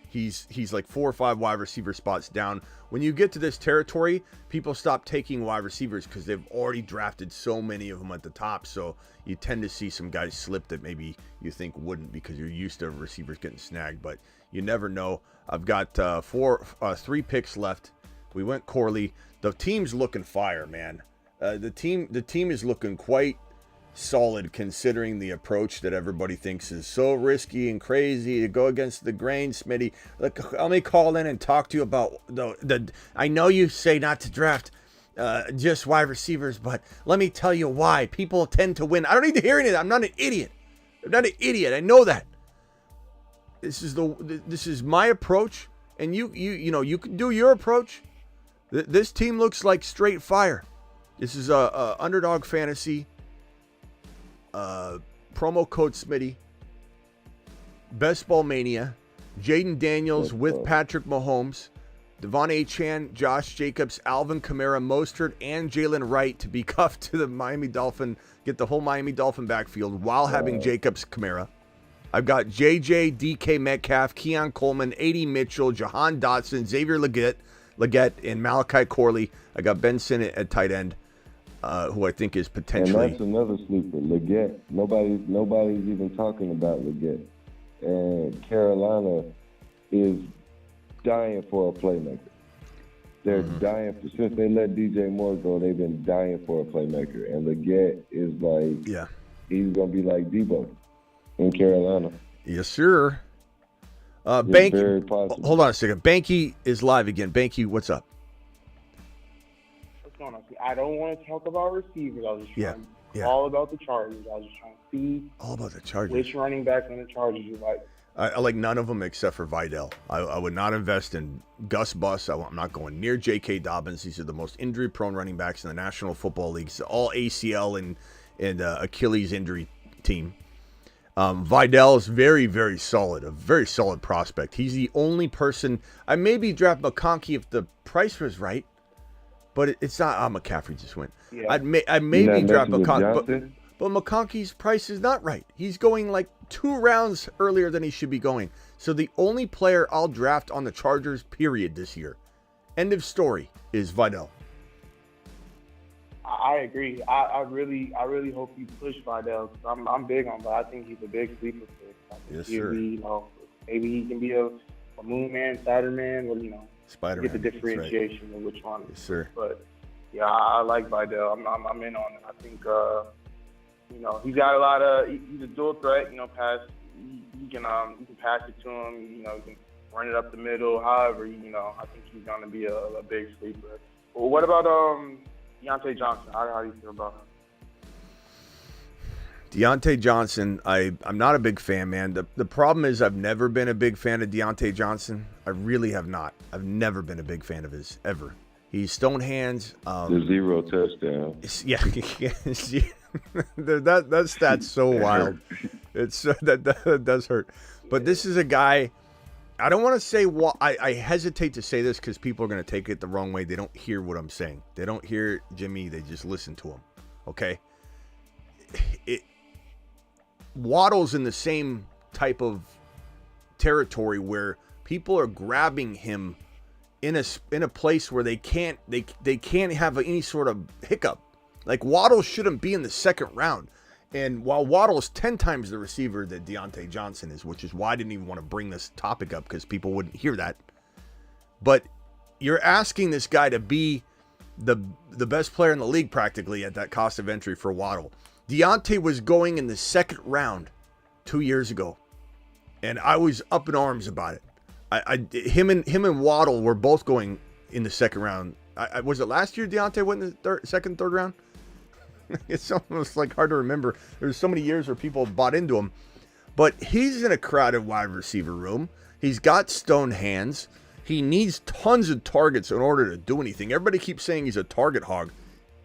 He's like 4 or 5 wide receiver spots down. When you get to this territory, people stop taking wide receivers because they've already drafted so many of them at the top. So you tend to see some guys slip that maybe you think wouldn't because you're used to receivers getting snagged. But you never know. I've got 3 picks left. We went Corley. The team's looking fire, man. The team is looking quite solid considering the approach that everybody thinks is so risky and crazy to go against the grain, Smitty. Look, let me call in and talk to you about the I know you say not to draft just wide receivers, but let me tell you why. People tend to win. I don't need to hear any of that. I'm not an idiot. I know that. This is my approach, and you can do your approach. This team looks like straight fire. This is a Underdog Fantasy promo code Smitty, Best Ball Mania, Jaden Daniels with Patrick Mahomes, Devon Achane, Josh Jacobs, Alvin Kamara, Mostert, and Jalen Wright to be cuffed to the Miami Dolphin, get the whole Miami Dolphin backfield while having Jacobs, Kamara. I've got JJ, DK Metcalf, Keon Coleman, A.D. Mitchell, Jahan Dotson, Xavier Legette, and Malachi Corley. I got Benson at tight end, who I think is potentially. And that's another sleeper, Legette. Nobody's even talking about Legette. And Carolina is dying for a playmaker. They're dying for, since they let DJ Moore go, they've been dying for a playmaker. And Legette is like, he's going to be like Debo in Carolina. Yes, sir. Banky, hold on a second. Banky is live again. Banky, what's up? What's going on? I don't want to talk about receivers. I was just trying all about the Chargers. I was just trying to see all about the Chargers. Which running back on the Chargers you like? I like none of them except for Vidal. I would not invest in Gus Bus. I'm not going near J.K. Dobbins. These are the most injury-prone running backs in the National Football League. It's all ACL and Achilles injury team. Vidal is very, very solid, a very solid prospect. He's the only person. I maybe draft McConkey if the price was right, but it's not. McCaffrey just went. Yeah. I maybe draft McConkey, but McConkey's price is not right. He's going like 2 rounds earlier than he should be going. So the only player I'll draft on the Chargers, period, this year, end of story, is Vidal. I agree. I really hope you push Vidal. I'm big on that. I think he's a big sleeper pick. Yes, sir. Maybe he can be a Moon Man, Saturn Man, or Spider-Man. Get the differentiation of which one. Yes, sir. But yeah, I like Vidal. I'm in on it. I think he's got a lot of. He's a dual threat. Pass. You can pass it to him. You can run it up the middle. However, I think he's gonna be a big sleeper. Well, what about Deontay Johnson? How do you feel about him? Deontay Johnson, I'm not a big fan, man. The problem is I've never been a big fan of Deontay Johnson. I really have not. I've never been a big fan of his, ever. He's stone hands. The 0 touchdown. Yeah. that stat's so wild. It's that does hurt. But this is a guy, I don't want to say what, I hesitate to say this because people are going to take it the wrong way. They don't hear what I'm saying. They don't hear Jimmy. They just listen to him. Okay? Waddle's in the same type of territory where people are grabbing him in a place where they can't have any sort of hiccup. Like Waddle shouldn't be in the second round. And while Waddle is 10 times the receiver that Deontay Johnson is, which is why I didn't even want to bring this topic up because people wouldn't hear that. But you're asking this guy to be the best player in the league practically at that cost of entry for Waddle. Deontay was going in the second round 2 years ago, and I was up in arms about it. Him and Waddle were both going in the second round. Was it last year Deontay went in the second, third round? It's almost like hard to remember. There's so many years where people bought into him. But he's in a crowded wide receiver room. He's got stone hands. He needs tons of targets in order to do anything. Everybody keeps saying he's a target hog.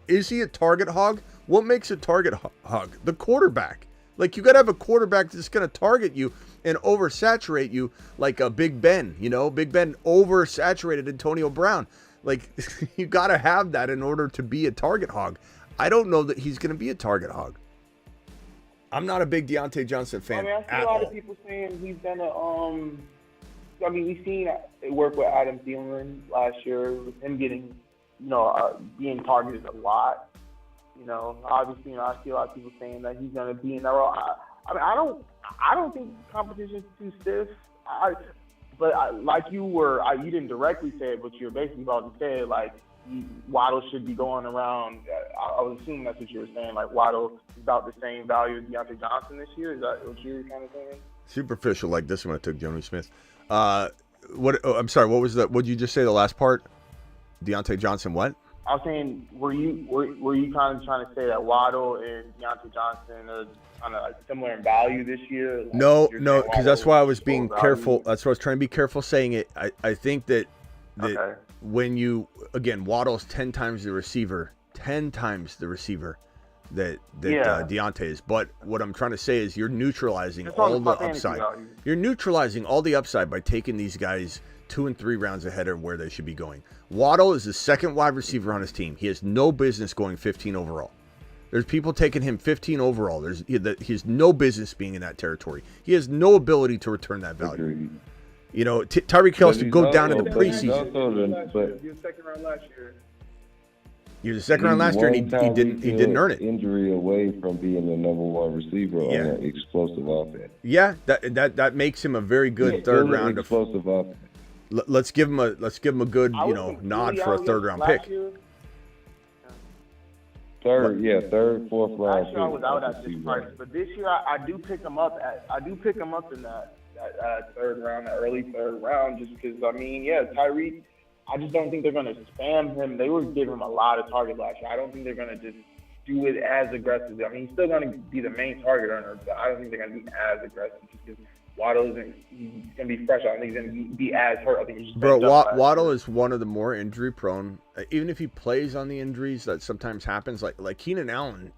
Is he a target hog? What makes a target hog? The quarterback. Like, you got to have a quarterback that's going to target you and oversaturate you like a Big Ben. Big Ben oversaturated Antonio Brown. Like, you got to have that in order to be a target hog. I don't know that he's going to be a target hog. I'm not a big Deontay Johnson fan. I see a lot of people saying he's going to. We've seen it work with Adam Thielen last year, with him getting, being targeted a lot. Obviously, I see a lot of people saying that he's going to be in that role. I don't think competition's too stiff. But like you didn't directly say it, but you're basically about to say it. Like, Waddle should be going around. I was assuming that's what you were saying. Like Waddle is about the same value as Deontay Johnson this year. Is that what you were kind of saying? Superficial like this one. I took Jonnu Smith. I'm sorry. What was that? What did you just say? The last part? Deontay Johnson. What? I was saying, were you kind of trying to say that Waddle and Deontay Johnson are kind of like similar in value this year? Like No, because that's why I was being careful. value? That's why I was trying to be careful saying it. I think that Okay. when you, again, Waddle's 10 times the receiver that Yeah. Deontay is. But what I'm trying to say is you're neutralizing It's on all the the fantasy upside. value. You're neutralizing all the upside by taking these guys 2 and 3 rounds ahead of where they should be going. Waddle is the second wide receiver on his team. He has no business going 15 overall. There's people taking him 15 overall. He has no business being in that territory. He has no ability to return that value. Agreed. You know, Tyreek Hill has to But go he's down in the also- but he's preseason. also but He was second round last year. He was the second round last year, and he didn't earn it. Injury away from being the number one receiver on an explosive offense. Yeah, that makes him a very good third Still an round. explosive offense. Let's give him a good nod for a third round pick. Third, fourth round. Last year I was out at this receiver. price, but this year I do pick him up in that third round, that early third round, just because Tyreek. I just don't think they're going to spam him. They were giving him a lot of target last year. I don't think they're going to just do it as aggressively. I mean, he's still going to be the main target earner, but I don't think they're going to be as aggressive just because Waddle isn't. He's going to be fresh. I don't think he's going to be as hurt. I think he's just Bro, banged up last Waddle year. is one of the more injury prone. Even if he plays on the injuries that sometimes happens, like Keenan Allen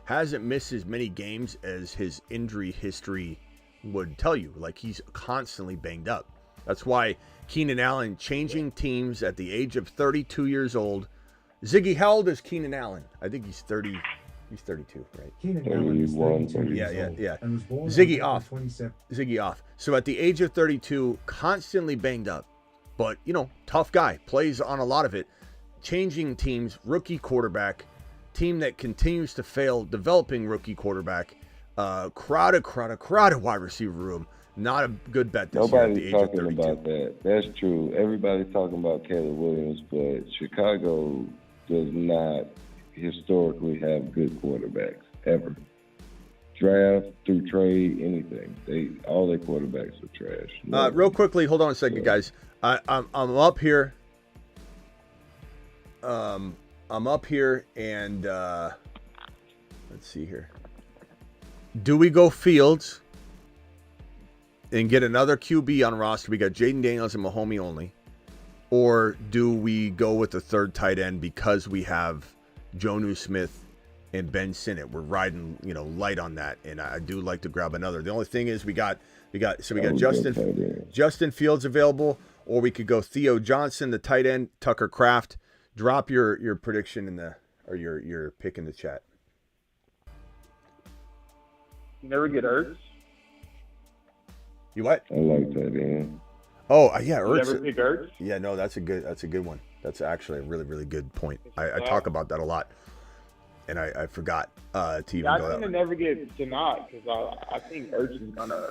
hasn't missed as many games as his injury history would tell you. Like he's constantly banged up. That's why Keenan Allen changing teams at the age of 32 years old. Ziggy, how old is Keenan Allen? I think he's 30. He's 32, right? Keenan Allen is 31, 32 Yeah, years yeah, old yeah. and was born Ziggy on off. 27. Ziggy off. So at the age of 32, constantly banged up, but tough guy, plays on a lot of it. Changing teams, rookie quarterback, team that continues to fail, developing rookie quarterback, crowded wide receiver room. Not a good bet this year at the Nobody's age of talking 32. about that. That's true. Everybody's talking about Caleb Williams, but Chicago does not historically have good quarterbacks ever. Draft through trade, anything. All their quarterbacks are trash. Real quickly, hold on a second, guys. I'm up here. I'm up here, and let's see here. Do we go Fields and get another QB on roster? We got Jaden Daniels and Mahomes only, or do we go with the third tight end because we have Jonnu Smith and Ben Sinnott? We're riding, light on that, and I do like to grab another. The only thing is we got Justin Fields available, or we could go Theo Johnson, the tight end, Tucker Kraft. Drop your prediction or your pick in the chat. You never get Ertz. You what? I like that, man. Oh yeah, You Ertz. never pick Ertz. Yeah, no, that's a good one. That's actually a really, really good point. I talk about that a lot, and I forgot to even I go tend that to way. never get denied because I think Ertz is gonna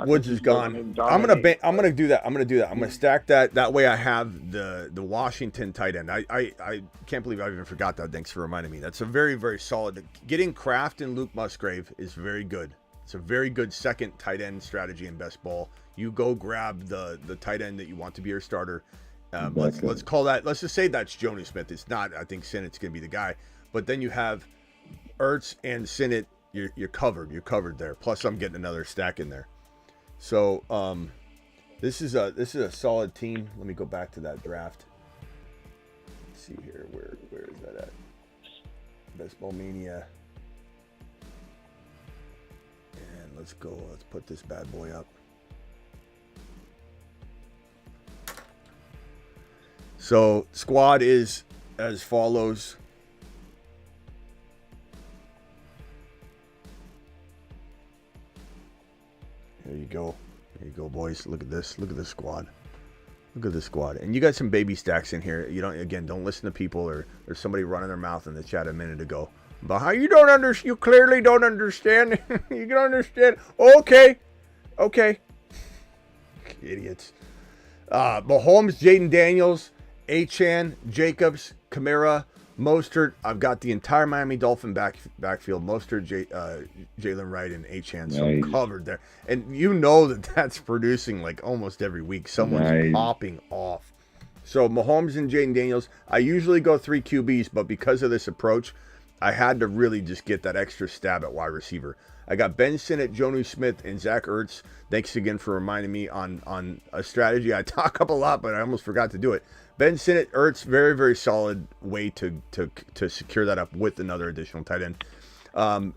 Woods is gone. I'm gonna do that. I'm gonna stack that. That way I have the Washington tight end. I can't believe I even forgot that. Thanks for reminding me. That's a very, very solid. Getting Kraft and Luke Musgrave is very good. It's a very good second tight end strategy in best ball. You go grab the tight end that you want to be your starter. Let's call that. Let's just say that's Jonnu Smith. It's not. I think Sinnott's gonna be the guy. But then you have Ertz and Sinnott. You're covered. You're covered there. Plus I'm getting another stack in there. So this is a solid team. Let me go back to that draft. Let's see here, where is that at? Best Ball Mania. And let's go. Let's put this bad boy up. So squad is as follows. There you go. There you go, boys. Look at this. Look at this squad. Look at this squad. And you got some baby stacks in here. You don't listen to people or there's somebody running their mouth in the chat a minute ago. But how you don't understand? You clearly don't understand. You can understand. Okay. Idiots. Mahomes, Jaden Daniels, Achane, Jacobs, Kamara, Mostert. I've got the entire Miami Dolphin backfield. Mostert, Jalen Wright, and Achane. So I'm covered there. And you know that's producing like almost every week. Someone's popping off. So Mahomes and Jaden Daniels. I usually go 3 QBs, but because of this approach, I had to really just get that extra stab at wide receiver. I got Ben Sinnott, Jonnu Smith, and Zach Ertz. Thanks again for reminding me on a strategy I talk up a lot, but I almost forgot to do it. Ben Sinnott, Ertz, very, very solid way to secure that up with another additional tight end.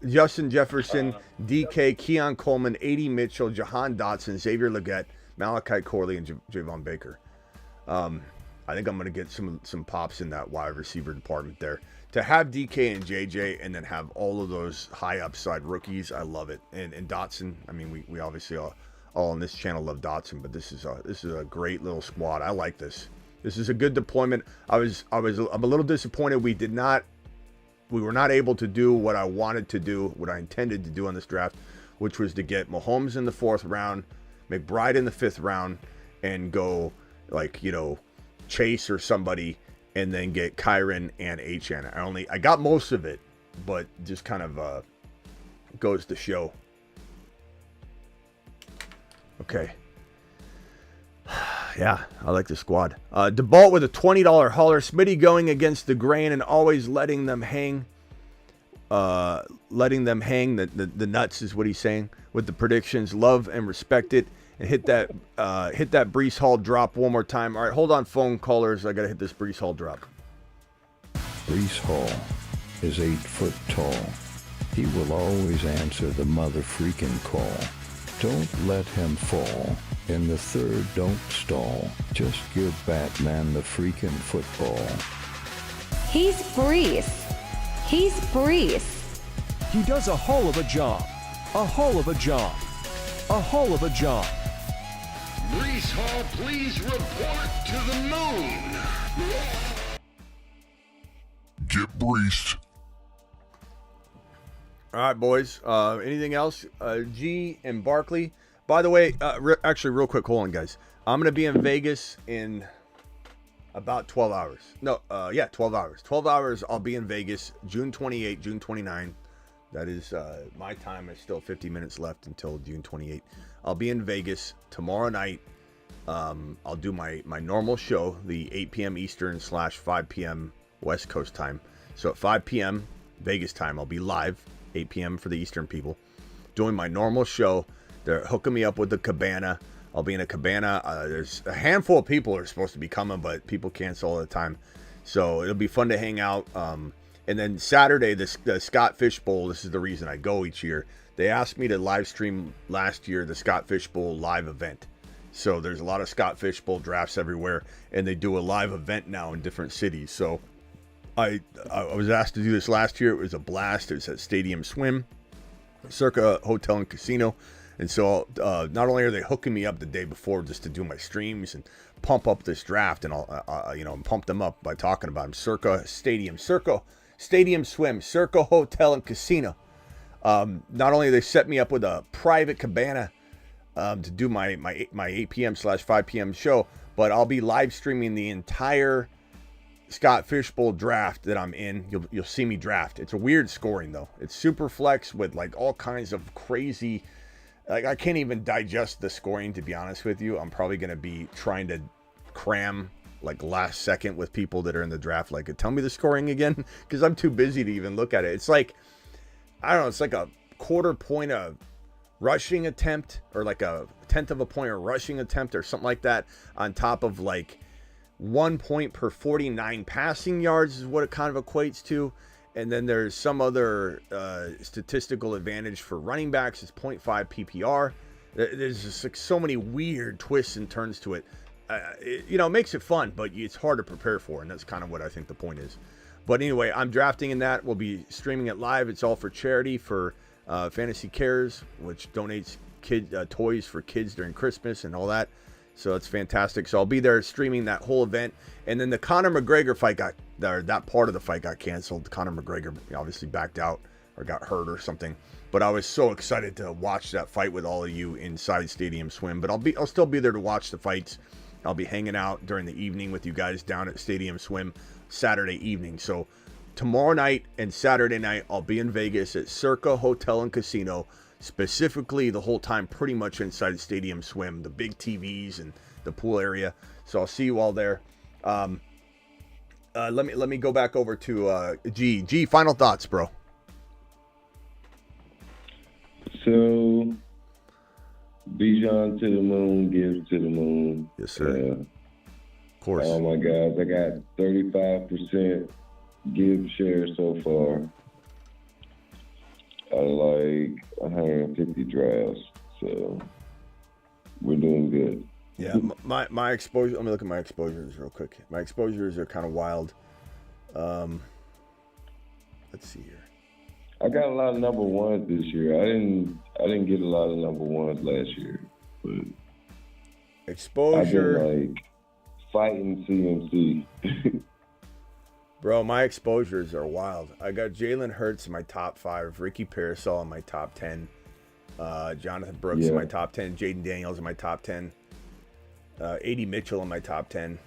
Justin Jefferson, DK, Keon Coleman, A.D. Mitchell, Jahan Dotson, Xavier Legette, Malachi Corley, and Javon Baker. I think I'm going to get some pops in that wide receiver department there. To have DK and JJ and then have all of those high upside rookies, I love it. And Dotson, I mean, we obviously all on this channel love Dotson, but this is a great little squad. I like this. This is a good deployment. I'm a little disappointed we were not able to do what I wanted to do, what I intended to do on this draft, which was to get Mahomes in the 4th round, McBride in the 5th round, and go Chase or somebody, and then get Kyron and Achane. I got most of it, but just kind of goes to show. Okay. Yeah, I like the squad. DeBalt with a $20 hauler. Smitty going against the grain and always letting them hang. The nuts is what he's saying with the predictions. Love and respect it. And hit that Breece Hall drop one more time. All right, hold on, phone callers. I got to hit this Breece Hall drop. Breece Hall is 8 foot tall. He will always answer the mother freaking call. Don't let him fall. In the 3rd, don't stall. Just give Batman the freaking football. He's Breece. He's Breece. He does a whole of a job. A whole of a job. A whole of a job. Breece Hall, please report to the moon. Get breached. All right, boys. Anything else? G and Barkley. By the way, real quick, hold on, guys. I'm going to be in Vegas in about 12 hours. No, 12 hours. 12 hours, I'll be in Vegas, June 28, June 29. That is my time. There's still 50 minutes left until June 28. I'll be in Vegas tomorrow night. I'll do my normal show, the 8 p.m. Eastern / 5 p.m. West Coast time. So at 5 p.m. Vegas time, I'll be live, 8 p.m. for the Eastern people, doing my normal show. They're hooking me up with the cabana. I'll be in a cabana. There's a handful of people are supposed to be coming, but people cancel all the time. So it'll be fun to hang out. And then Saturday, the Scott Fish Bowl, this is the reason I go each year. They asked me to live stream last year the Scott Fish Bowl live event. So there's a lot of Scott Fish Bowl drafts everywhere, and they do a live event now in different cities. So I was asked to do this last year. It was a blast. It was at Stadium Swim, Circa Hotel and Casino. And so not only are they hooking me up the day before just to do my streams and pump up this draft, and I'll pump them up by talking about them. Circa Stadium Swim, Circa Hotel and Casino. Not only they set me up with a private cabana to do my 8 p.m. / 5 p.m. show, but I'll be live streaming the entire Scott Fish Bowl draft that I'm in. You'll see me draft. It's a weird scoring though. It's super flex with like all kinds of crazy. Like I can't even digest the scoring, to be honest with you. I'm probably going to be trying to cram like last second with people that are in the draft. Like, tell me the scoring again, because I'm too busy to even look at it. It's like, I don't know, it's like a quarter point of rushing attempt, or like a tenth of a point of rushing attempt or something like that, on top of like 1 point per 49 passing yards is what it kind of equates to. And then there's some other statistical advantage for running backs. It's 0.5 PPR. There's just like so many weird twists and turns to it. It makes it fun, but it's hard to prepare for, and that's kind of what I think the point is. But anyway, I'm drafting in that. We'll be streaming it live. It's all for charity for Fantasy Cares, which donates toys for kids during Christmas and all that. So it's fantastic. So I'll be there streaming that whole event. And then the Conor McGregor fight that part of the fight got canceled. Conor McGregor obviously backed out or got hurt or something. But I was so excited to watch that fight with all of you inside Stadium Swim. But I'll still be there to watch the fights I'll be hanging out during the evening with you guys down at Stadium Swim Saturday evening. So tomorrow night and Saturday night, I'll be in Vegas at Circa Hotel and Casino, specifically the whole time pretty much inside Stadium Swim, the big TVs and the pool area. So I'll see you all there. Let me go back over to G. G, final thoughts, bro. So, Bijan to the moon, Gibbs to the moon. Yes, sir. Of course. Oh my guys, I got 35% Gibbs share so far. I like 150 drafts, so we're doing good. Yeah, my exposure. Let me look at my exposures real quick. My exposures are kind of wild. Let's see here. I got a lot of number ones this year. I didn't get a lot of number ones last year, but exposure. I've been like fighting CMC. Bro, my exposures are wild. I got Jalen Hurts in my top 5, Ricky Parasol in my top 10, Jonathan Brooks in my top 10, Jaden Daniels in my top 10, A.D. Mitchell in my top 10.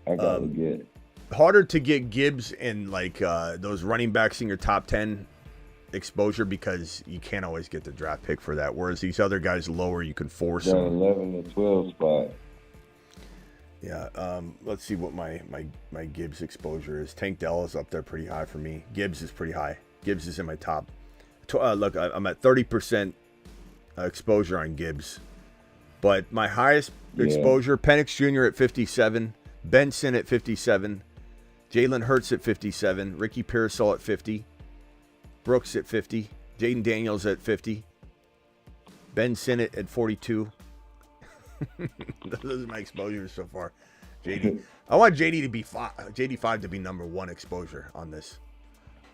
I gotta get harder to get Gibbs and like those running backs in your top 10 exposure because you can't always get the draft pick for that. Whereas these other guys lower, you can force them. 11 to 12 spot. Yeah, let's see what my Gibbs exposure is. Tank Dell is up there pretty high for me. Gibbs is pretty high. Gibbs is in my top. Look, I'm at 30% exposure on Gibbs. But my highest exposure, Penix Jr. at 57, Benson at 57, Jalen Hurts at 57, Ricky Parasol at 50, Brooks at 50, Jaden Daniels at 50, Ben Sinnott at 42. Those are my exposures so far. JD, I want JD to be JD5 to be number 1 exposure on this.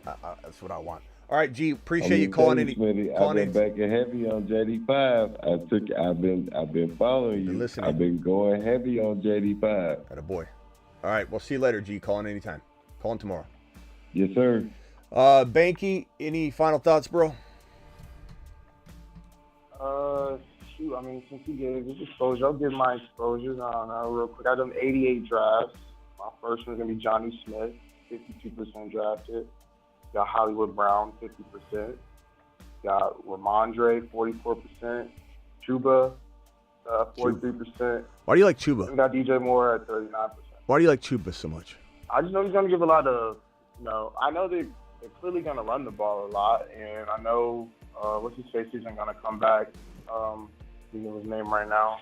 That's what I want. All right, G, appreciate you calling in. I've been backing heavy on JD5. I've been following you. Listening. I've been going heavy on JD5. Attaboy. All right, we'll see you later, G. Call in anytime. Call in tomorrow. Yes, sir. Banky, any final thoughts, bro? Shoot, I mean, since he gave his exposure, I'll give my exposures. I don't know, real quick. I done 88 drafts. My first one's gonna be Johnny Smith, 52% drafted. Got Hollywood Brown, 50%. Got Ramondre, 44%. Chuba, 43%. Why do you like Chuba? And got DJ Moore at 39%. Why do you like Chuba so much? I just know he's gonna give a lot of, I know they're clearly gonna run the ball a lot, and I know what's his face isn't gonna come back. Think of his name right now.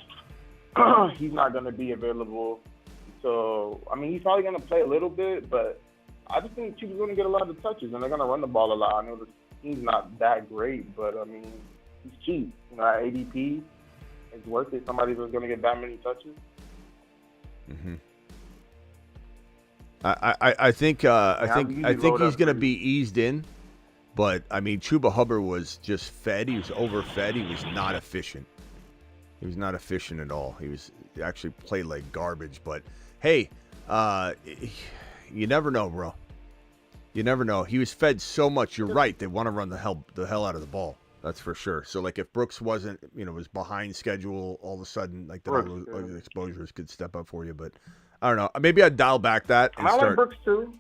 He's not going to be available. So, I mean, he's probably going to play a little bit, but I just think Chuba's going to get a lot of touches, and they're going to run the ball a lot. I know the team's not that great, but, I mean, he's cheap. At ADP, it's worth it. Somebody that's going to get that many touches. Mm-hmm. I think he's going to be eased in, but, I mean, Chuba Hubbard was just fed. He was overfed. He was not efficient. He was not efficient at all. He actually played like garbage. But hey, you never know, bro. You never know. He was fed so much. You're right. They want to run the hell out of the ball. That's for sure. So like if Brooks wasn't, was behind schedule, all of a sudden like the exposures could step up for you. But I don't know. Maybe I'd dial back that. And I like Brooks too.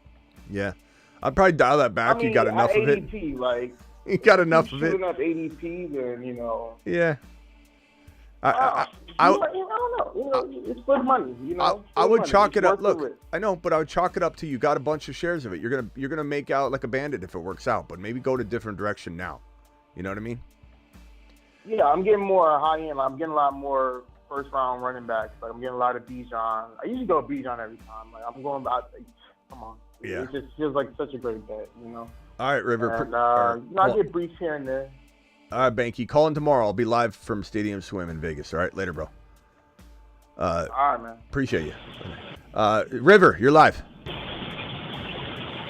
Yeah, I'd probably dial that back. You got enough of it. You got enough of it. Shooting up ADP, then Yeah. I don't know. It's good money, I would chalk it up. Look, I know, but I would chalk it up to you got a bunch of shares of it. You're gonna make out like a bandit if it works out, but maybe go to a different direction now. You know what I mean? Yeah, I'm getting more high end. I'm getting a lot more first round running backs. Like I'm getting a lot of Bijan. I usually go Bijan every time. Like I'm going about. Come on. Yeah. It just feels like such a great bet. All right, River. And, I get Breece here and there. All right, Banky. Call in tomorrow. I'll be live from Stadium Swim in Vegas. All right, later, bro. All right, man. Appreciate you. River, you're live.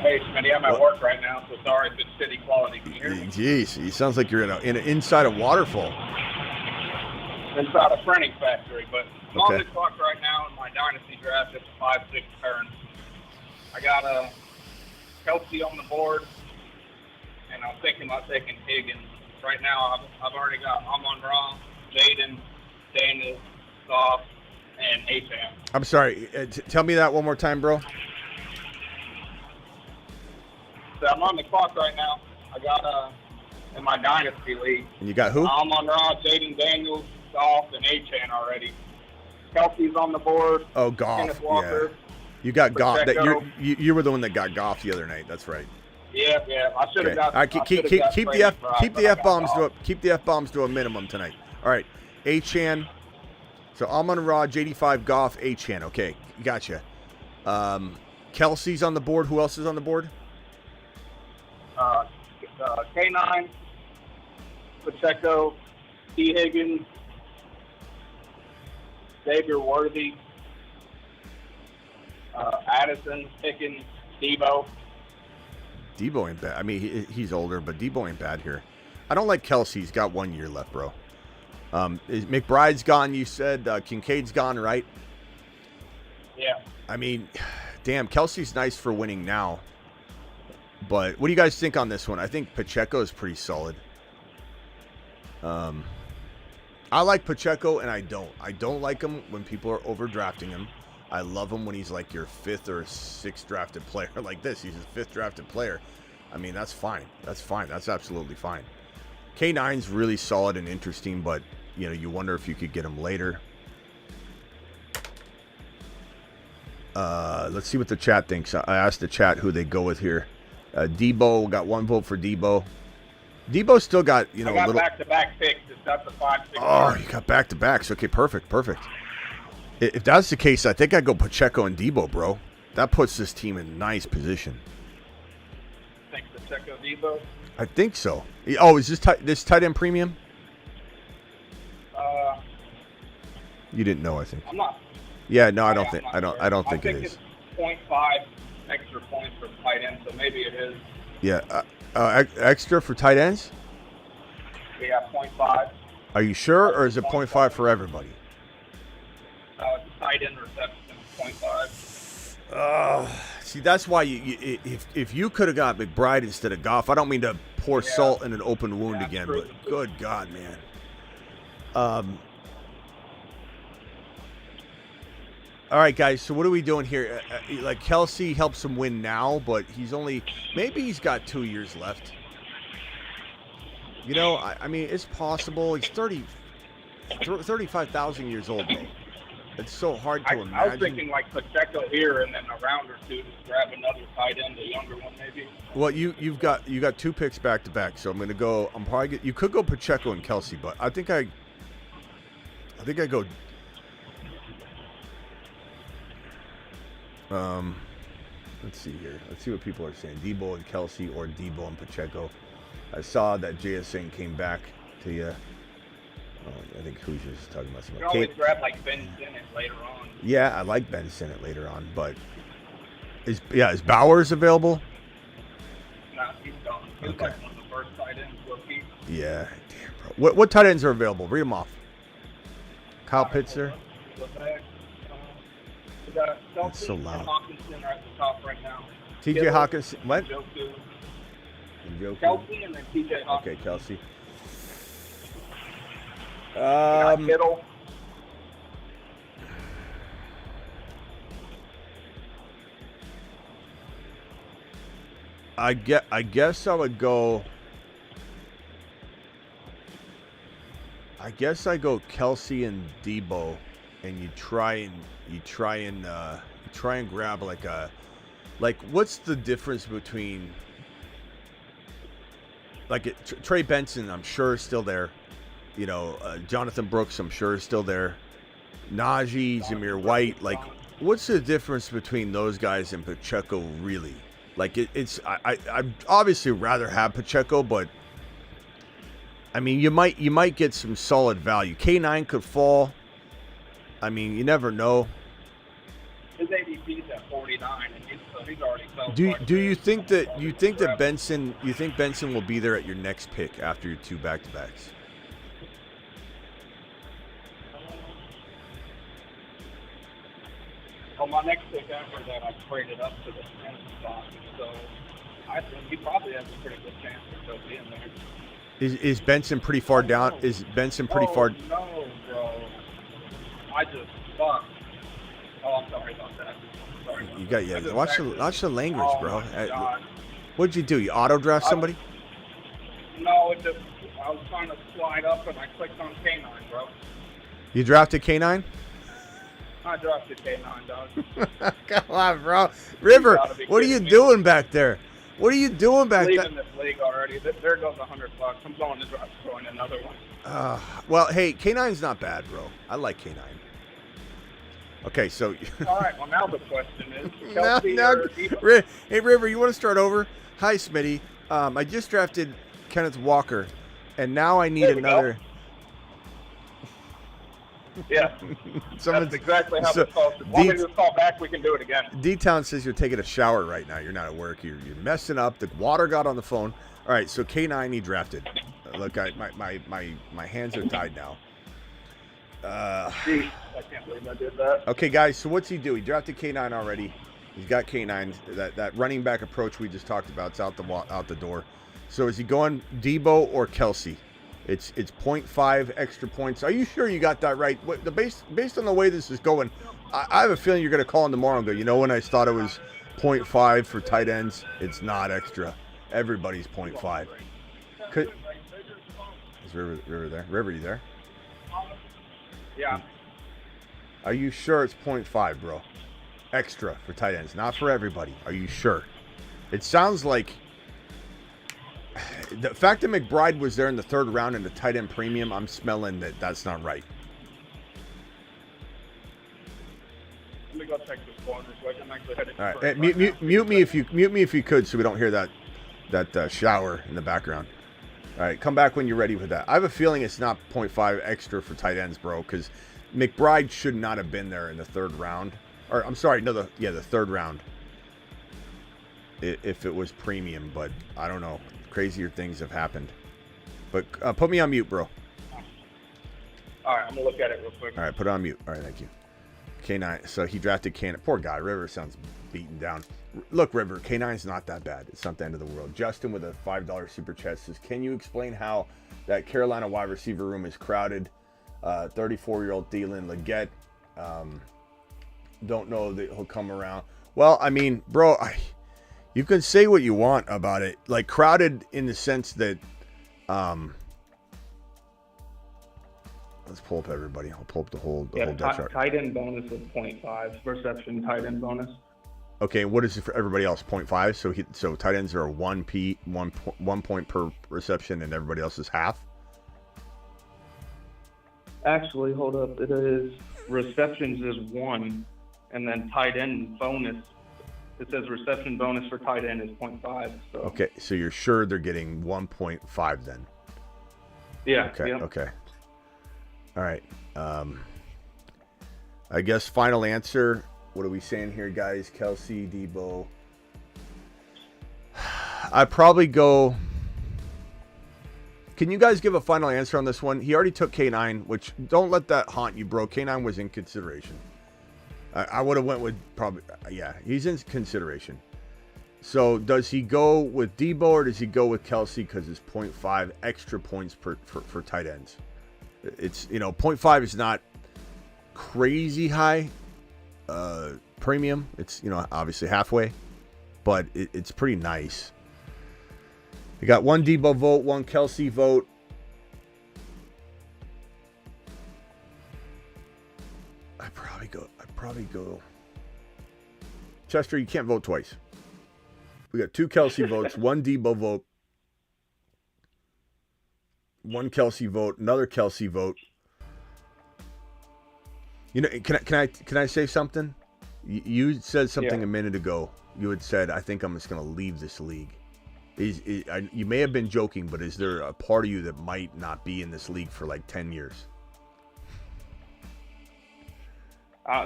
Hey, Smitty, I'm at work right now, so sorry if it's city quality. Can you hear me? Jeez, he sounds like you're inside a waterfall. Inside a printing factory, but I'm on the clock right now in my Dynasty draft. It's 5-6 turns. I got Kelsey on the board, and I'm thinking about taking Higgins. Right now, I've already got Amon-Ra, Jaden, Daniels, Goff, and Achane. I'm sorry. Tell me that one more time, bro. So I'm on the clock right now. I got in my Dynasty league. And you got who? Amon-Ra, Jaden Daniels, Goff, and Achane already. Kelsey's on the board. Oh, Goff. Kenneth Walker. Yeah. You got Goff. Pacheco. You were the one that got Goff the other night. That's right. Yeah. I should have got. All right, keep the F bombs to a minimum tonight. All right, Achane. So Amon-Ra, JD5, Goff, Achane. Okay, gotcha. Kelsey's on the board. Who else is on the board? K9, Pacheco, T. Higgins, Xavier Worthy, Addison, Pickens, Debo. Debo ain't bad. I mean, he's older, but Debo ain't bad here. I don't like Kelsey. He's got 1 year left, bro. McBride's gone, you said. Kincaid's gone, right? Yeah. I mean, damn, Kelsey's nice for winning now. But what do you guys think on this one? I think Pacheco is pretty solid. I like Pacheco, and I don't. I don't like him when people are overdrafting him. I love him when he's like your 5th or 6th drafted player like this. He's a 5th drafted player. I mean, that's fine. That's fine. That's absolutely fine. K9's really solid and interesting, but, you know, you wonder if you could get him later. Let's see what the chat thinks. I asked the chat who they go with here. Debo, got 1 vote for Debo. Debo still got, you know, I got a little back-to-back picks. It's got the 5-6. Oh, you got back-to-backs. Okay, perfect. If that's the case, I think I'd go Pacheco and Debo, bro. That puts this team in nice position. Think Pacheco, Debo? I think so. Oh, is this tight end premium? You didn't know, I think. I'm not. Yeah, no, I don't sure. think I don't think it is. It's 0.5 extra points for tight end, so maybe it is. Yeah, extra for tight ends? Yeah, 0.5. Are you sure, or is it 0.5 for everybody? Tight end reception, 0.5. See, that's why if you could have got McBride instead of Goff, I don't mean to pour salt in an open wound again, true. but good God, man. All right, guys, so what are we doing here? Like, Kelsey helps him win now, but maybe he's got 2 years left. You know, I mean, it's possible. He's 35,000 years old, though. It's so hard to imagine. I was thinking like Pacheco here, and then a round or two to grab another tight end, a younger one maybe. Well, you got 2 picks back to back, so I'm gonna go. You could go Pacheco and Kelsey, but I think I go. Let's see here. Let's see what people are saying. Debo and Kelsey, or Debo and Pacheco. I saw that JSN came back to you. I think who's just talking about something. You can always grab like Ben Sinnott later on. Yeah, I like Ben Sinnott later on, but is Bowers available? No, he's gone. He was like one of the first tight ends rookie. Yeah, damn, bro. What tight ends are available? Read them off. Kyle Pitts. That's so loud. Hawkinson are at the top right now. TJ Hawkinson. What? Njoku. Kelsey and then TJ Hawkinson. Okay, Kelsey. Kittle. I guess I would go. I guess I go Kelsey and Debo, and you try and grab like what's the difference between Trey Benson? I'm sure is still there. You know, Jonathan Brooks, I'm sure is still there. Najee, Zamir White, like, what's the difference between those guys and Pacheco, really? Like, I'd obviously rather have Pacheco, but I mean, you might get some solid value. K9 could fall. I mean, you never know. His ADP's at 49, and he's already fell. Do you think that Benson will be there at your next pick after your 2 back-to-backs? Well, my next pick after that, I traded up to the 10th spot, so I think he probably has a pretty good chance of still being there. Is Benson pretty far down? Is Benson pretty far? No, bro. Oh, I'm sorry about that. Sorry. You got watch the language, Oh, bro. my God. What'd you do? You auto draft somebody? No, I was trying to slide up and I clicked on K9, bro. You drafted K9? I drafted K9, dog. Come on, bro. River, what are you doing back there? What are you doing back there? Leaving this league already. There goes $100. I'm going to join another one. Well, hey, K9's not bad, bro. I like K9. Okay, so. All right, well, now the question is, Kelsey or Hey, River, you want to start over? Hi, Smitty. I just drafted Kenneth Walker, and now I need another. Yeah, that's exactly how this falls. If you want me to just call back, we can do it again. D-Town says you're taking a shower right now. You're not at work. You're messing up. The water got on the phone. All right, so K9 he drafted. Look, my hands are tied now. Jeez, I can't believe I did that. Okay, guys, so what's he do? He drafted K9 already. He's got K9. That running back approach we just talked about, it's out the door. So is he going Debo or Kelsey? It's 0.5 extra points. Are you sure you got that right? Based on the way this is going, I have a feeling you're going to call him tomorrow and go, you know, when I thought it was 0.5 for tight ends, it's not extra. Everybody's 0.5. Is River there? River, you there? Yeah. Are you sure it's 0.5, bro? Extra for tight ends, not for everybody. Are you sure? It sounds like the fact that McBride was there in the third round in the tight end premium, I'm smelling that's not right. Let me go check this corner so I can actually head All right, hey, mute me if you could, so we don't hear that shower in the background. All right, come back when you're ready with that. I have a feeling it's not 0.5 extra for tight ends, bro, because McBride should not have been there in the third round. Or I'm sorry, no, the third round. If it was premium, but I don't know. Crazier things have happened. But put me on mute, bro. All right, I'm gonna look at it real quick. All right, put it on mute. All right, thank you. K9. So he drafted K9. Poor guy. River sounds beaten down. Look, River, K9's not that bad. It's not the end of the world. Justin with a $5 super chat says, can you explain how that Carolina wide receiver room is crowded? 34-year-old Thielen, Leggett. Don't know that he'll come around. Well, I mean, bro, you can say what you want about it. Like, crowded in the sense that, let's pull up everybody. I'll pull up the whole depth chart. Tight end bonus is 0.5. Reception tight end bonus. Okay, what is it for everybody else? 0.5. So tight ends are 1 point per reception, and everybody else is half. Actually, hold up. It is receptions is 1, and then tight end bonus. It says reception bonus for tight end is 0.5. So. Okay, so you're sure they're getting 1.5 then? Yeah. Okay. Yeah. Okay. All right. I guess final answer. What are we saying here, guys? Kelsey, Debo. I'd probably go. Can you guys give a final answer on this one? He already took K9, which don't let that haunt you, bro. K9 was in consideration. I would have went with probably, yeah, he's in consideration. So does he go with Debo or does he go with Kelsey because it's 0.5 extra points for tight ends? It's, 0.5 is not crazy high premium. It's, obviously halfway, but it's pretty nice. You got one Debo vote, one Kelsey vote. I'd probably go. Chester, you can't vote twice. We got 2 Kelsey votes, 1 Debo vote, 1 Kelsey vote, another Kelsey vote. Can I say something? You said something a minute ago. You had said, I think I'm just going to leave this league. You may have been joking, but is there a part of you that might not be in this league for like 10 years? I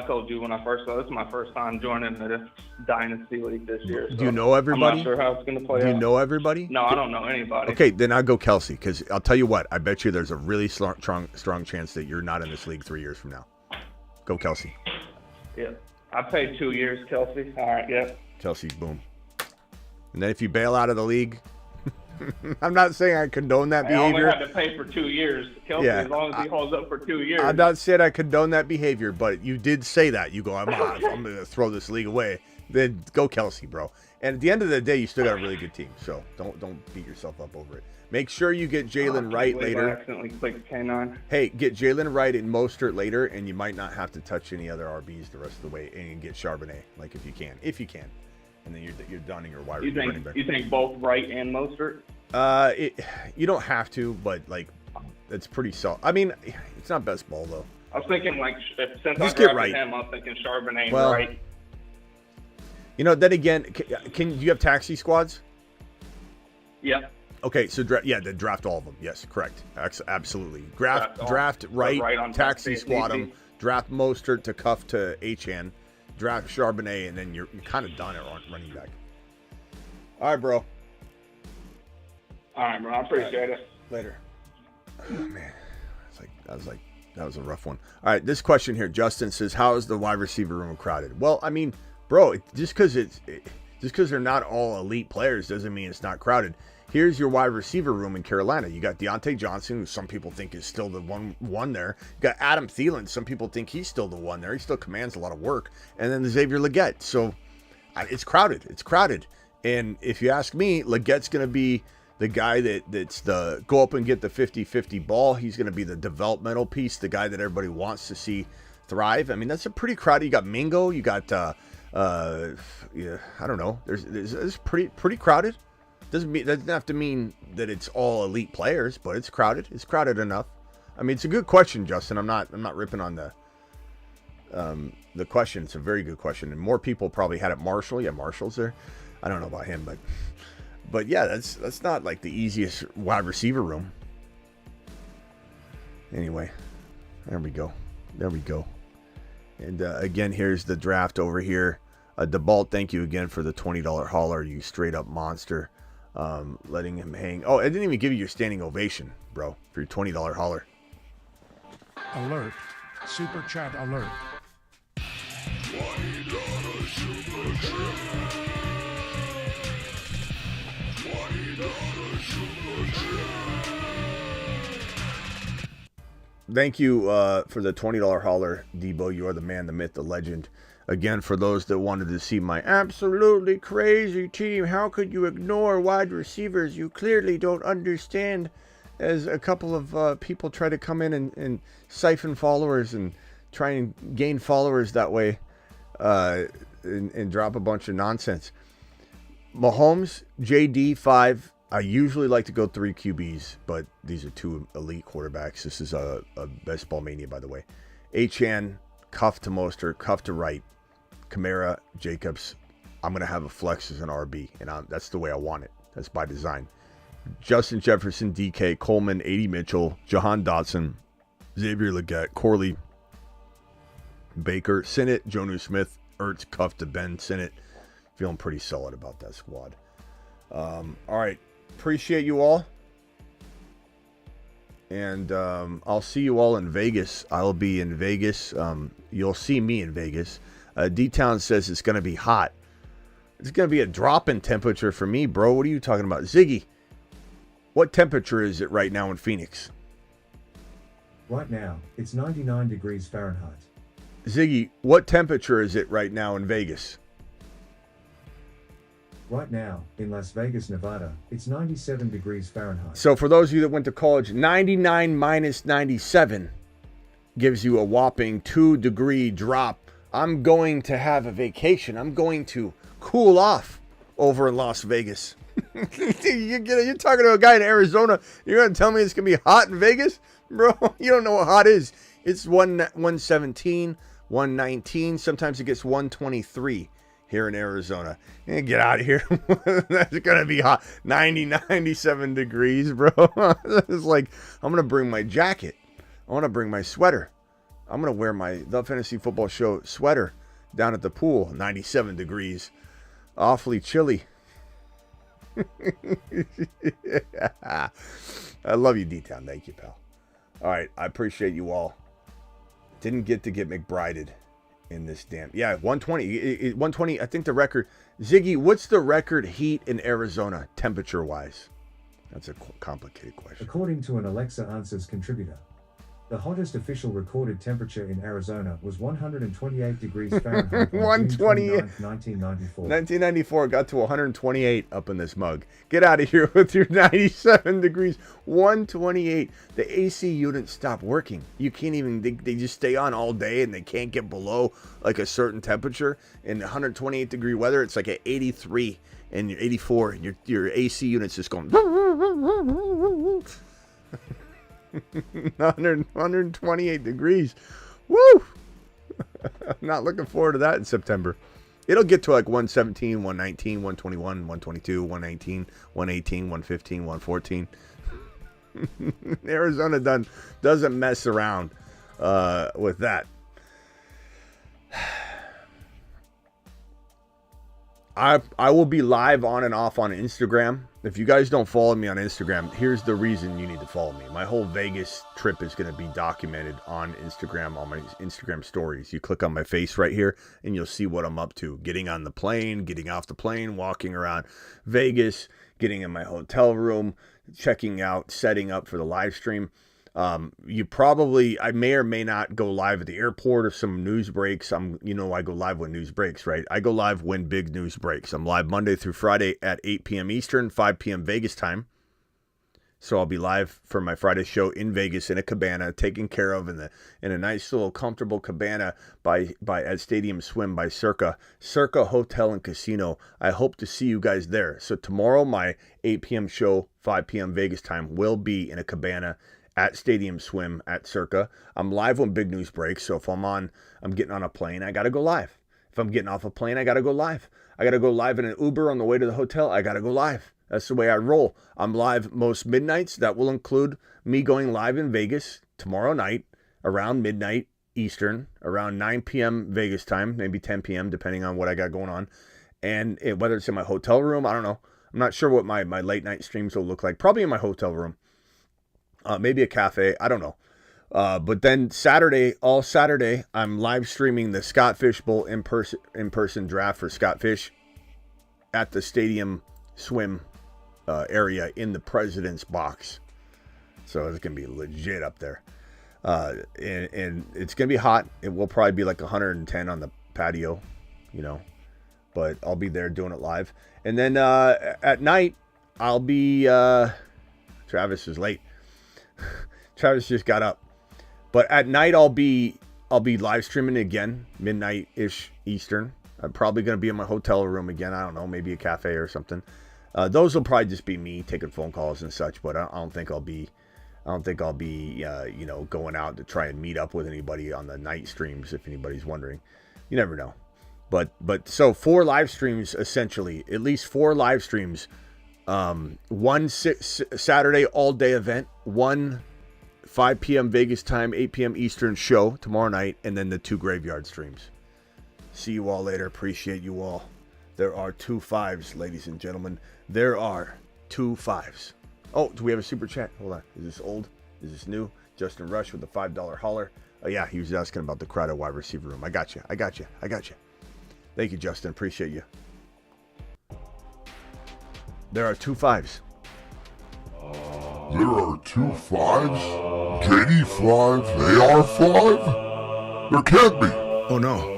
told you when I first saw this is my first time joining the Dynasty League this year. Do you know everybody? I'm not sure how it's going to play out. Do you know everybody? No, I don't know anybody. Okay, then I'll go Kelsey, because I'll tell you what, I bet you there's a really strong chance that you're not in this league 3 years from now. Go Kelsey. Yeah. I paid 2 years, Kelsey. All right, yeah. Kelsey, boom. And then if you bail out of the league I'm not saying I condone that I behavior. only had to pay for 2 years. Kelsey, Yeah, as long as he holds up for 2 years. I'm not saying I condone that behavior, but you did say that. You go, I'm going to throw this league away. Then go Kelsey, bro. And at the end of the day, you still got a really good team. So don't beat yourself up over it. Make sure you get Jalen Wright later. I accidentally clicked K9. Hey, get Jalen Wright and Mostert later, and you might not have to touch any other RBs the rest of the way, and get Charbonnet, like if you can, and then you're done in your wide running back. You think both Wright and Mostert? You don't have to, but like it's pretty solid. I mean, it's not best ball though. I was thinking like since Just I get drafted Wright. him, I'm thinking Charbonnet and Well, Wright. You know, then again, can you have taxi squads? Yeah. Okay, so draft all of them. Yes, correct. Absolutely. Draft right, on taxi top, squad easy. them. Draft Mostert to cuff to HN. Draft Charbonnet, and then you're kind of done at running back. All right, bro. All right, bro. I appreciate it. Later. Oh, man, that was a rough one. All right, this question here, Justin says, "How is the wide receiver room crowded?" Well, I mean, bro, just because they're not all elite players doesn't mean it's not crowded. Here's your wide receiver room in Carolina. You got Deontay Johnson, who some people think is still the one there. You got Adam Thielen. Some people think he's still the one there. He still commands a lot of work. And then Xavier Legette. So it's crowded. It's crowded. And if you ask me, Legette's going to be the guy that's the go up and get the 50-50 ball. He's going to be the developmental piece, the guy that everybody wants to see thrive. I mean, that's a pretty crowded. You got Mingo. You got, I don't know. There's pretty crowded. Doesn't have to mean that it's all elite players, but it's crowded. It's crowded enough. I mean, it's a good question, Justin. I'm not ripping on the question. It's a very good question, and more people probably had it. Marshall, yeah, Marshall's there. I don't know about him, but yeah, that's not like the easiest wide receiver room. Anyway, there we go. And again, here's the draft over here. DeBalt, thank you again for the $20 hauler. You straight up monster. Letting him hang. Oh, I didn't even give you your standing ovation, bro, for your $20 hauler. Alert. Super chat alert. Thank you for the $20 hauler, Debo. You are the man, the myth, the legend. Again, for those that wanted to see my absolutely crazy team, how could you ignore wide receivers? You clearly don't understand, as a couple of people try to come in and siphon followers and try and gain followers that way and drop a bunch of nonsense. Mahomes, JD, 5. I usually like to go 3 QBs, but these are 2 elite quarterbacks. This is a best ball mania, by the way. HN, cuff to Mostert, cuff to Wright. Kamara, Jacobs, I'm going to have a flex as an RB, and that's the way I want it. That's by design. Justin Jefferson, DK, Coleman, A.D. Mitchell, Jahan Dotson, Xavier Legette, Corley, Baker, Sinnott, Jonnu Smith, Ertz, cuff to Ben Sinnott. Feeling pretty solid about that squad. All right. Appreciate you all. And I'll see you all in Vegas. I'll be in Vegas. You'll see me in Vegas. D-Town says it's going to be hot. It's going to be a drop in temperature for me, bro. What are you talking about? Ziggy, what temperature is it right now in Phoenix? Right now, it's 99 degrees Fahrenheit. Ziggy, what temperature is it right now in Vegas? Right now, in Las Vegas, Nevada, it's 97 degrees Fahrenheit. So for those of you that went to college, 99 minus 97 gives you a whopping 2-degree drop. I'm going to have a vacation. I'm going to cool off over in Las Vegas. You're talking to a guy in Arizona. You're going to tell me it's going to be hot in Vegas? Bro, you don't know what hot is. It's 117, 119. Sometimes it gets 123 here in Arizona. Get out of here. That's going to be hot. 90, 97 degrees, bro. It's like, I'm going to bring my jacket. I want to bring my sweater. I'm going to wear my The Fantasy Football Show sweater down at the pool. 97 degrees. Awfully chilly. I love you, D-Town. Thank you, pal. All right. I appreciate you all. Didn't get to get McBrided in this damn. Yeah, 120. 120. I think the record. Ziggy, what's the record heat in Arizona temperature-wise? That's a complicated question. According to an Alexa Answers contributor, the hottest official recorded temperature in Arizona was 128 degrees Fahrenheit on June 29th, 1994. 1994 got to 128 up in this mug. Get out of here with your 97 degrees. 128. The AC units stop working. You can't even, they just stay on all day and they can't get below like a certain temperature. In 128 degree weather, it's like at 83 and 84. And your AC unit's just going. 128 degrees. Woo! I'm not looking forward to that in September. It'll get to like 117, 119, 121, 122, 119, 118, 115, 114. Arizona doesn't mess around with that. I will be live on and off on Instagram. If you guys don't follow me on Instagram, here's the reason you need to follow me. My whole Vegas trip is going to be documented on Instagram, on my Instagram stories. You click on my face right here, and you'll see what I'm up to. Getting on the plane, getting off the plane, walking around Vegas, getting in my hotel room, checking out, setting up for the live stream. I may or may not go live at the airport if some news breaks. I go live when news breaks, right? I go live when big news breaks. I'm live Monday through Friday at 8 p.m. Eastern, 5 p.m. Vegas time. So I'll be live for my Friday show in Vegas in a cabana, taken care of in a nice little comfortable cabana at Stadium Swim by Circa Hotel and Casino. I hope to see you guys there. So tomorrow my 8 p.m. show, 5 p.m. Vegas time will be in a cabana at Stadium Swim at Circa. I'm live when big news breaks. So if I'm getting on a plane, I got to go live. If I'm getting off a plane, I got to go live. I got to go live in an Uber on the way to the hotel. I got to go live. That's the way I roll. I'm live most midnights. That will include me going live in Vegas tomorrow night around midnight Eastern, around 9 p.m. Vegas time, maybe 10 p.m. depending on what I got going on. And whether it's in my hotel room, I don't know. I'm not sure what my late night streams will look like. Probably in my hotel room. Maybe a cafe. I don't know. But then all Saturday, I'm live streaming the Scott Fish Bowl in-person draft for Scott Fish at the Stadium Swim area in the President's Box. So it's going to be legit up there. And it's going to be hot. It will probably be like 110 on the patio, but I'll be there doing it live. And then at night, I'll be, Travis is late. Travis just got up. But at night I'll be live streaming again, midnight-ish Eastern. I'm probably going to be in my hotel room again. I don't know, maybe a cafe or something. Those will probably just be me taking phone calls and such, but I don't think I'll be going out to try and meet up with anybody on the night streams, if anybody's wondering. You never know. But so 4 live streams, essentially, at least 4 live streams. One Saturday all-day event, one 5 p.m. Vegas time, 8 p.m. Eastern show tomorrow night, and then the 2 graveyard streams. See you all later. Appreciate you all. There are 2 5s, ladies and gentlemen. There are 2 5s. Oh, do we have a super chat? Hold on. Is this old? Is this new? Justin Rush with the $5 holler. Oh, yeah, he was asking about the crowded wide receiver room. I got you. Thank you, Justin. Appreciate you. There are 2 5s. There are 2 5s? JD 5? AR 5? There can't be. Oh no.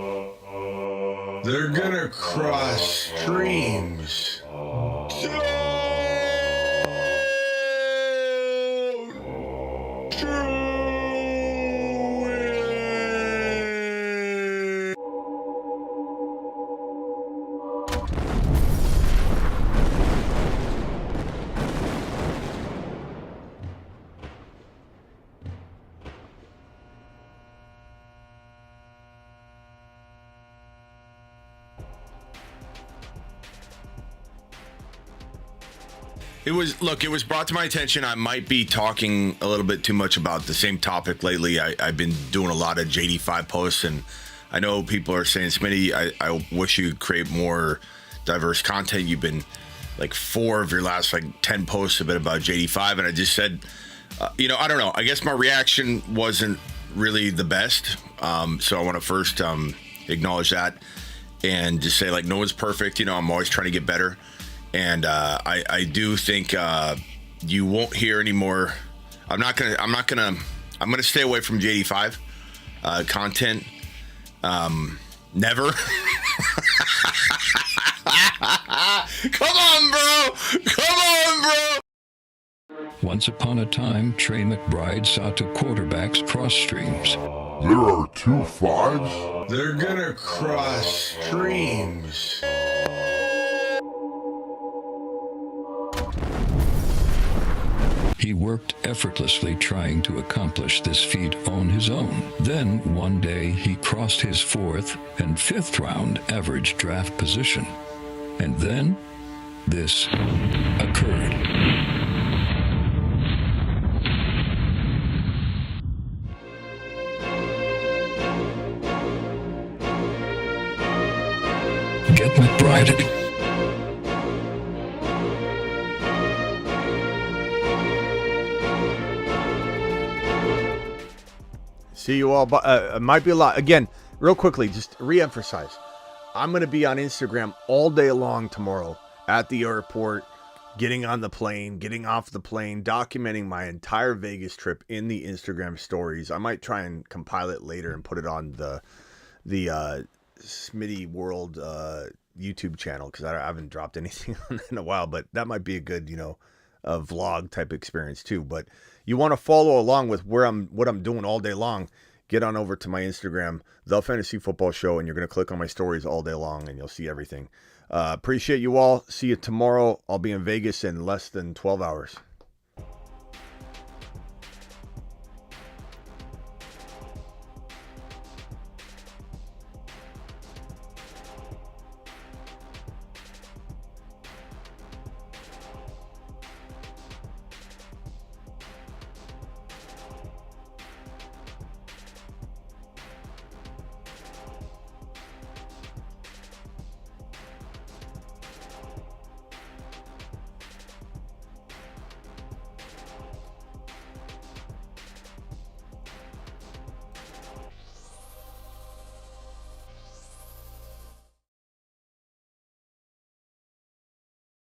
They're gonna cross streams. It was brought to my attention. I might be talking a little bit too much about the same topic lately. I've been doing a lot of JD5 posts, and I know people are saying, Smitty, I wish you could create more diverse content. You've been like 4 of your last 10 posts have been about JD5, and I just said, I don't know. I guess my reaction wasn't really the best. So I want to first acknowledge that and just say, no one's perfect. I'm always trying to get better. And I do think you won't hear anymore. I'm gonna stay away from JD5 content. Never. Come on, bro. Come on, bro. Once upon a time, Trey McBride saw two quarterbacks cross streams. There are 2 5s? They're gonna cross streams. He worked effortlessly trying to accomplish this feat on his own. Then, one day, he crossed his 4th and 5th round average draft position. And then, this occurred. Get McBride. See you all. It might be a lot. Again, real quickly, just re-emphasize. I'm going to be on Instagram all day long tomorrow at the airport, getting on the plane, getting off the plane, documenting my entire Vegas trip in the Instagram stories. I might try and compile it later and put it on the Smitty World YouTube channel, because I haven't dropped anything on it in a while, but that might be a good, a vlog type experience too. But you want to follow along with what I'm doing all day long, get on over to my Instagram, The Fantasy Football Show, and you're going to click on my stories all day long and you'll see everything. Appreciate you all. See you tomorrow. I'll be in Vegas in less than 12 hours.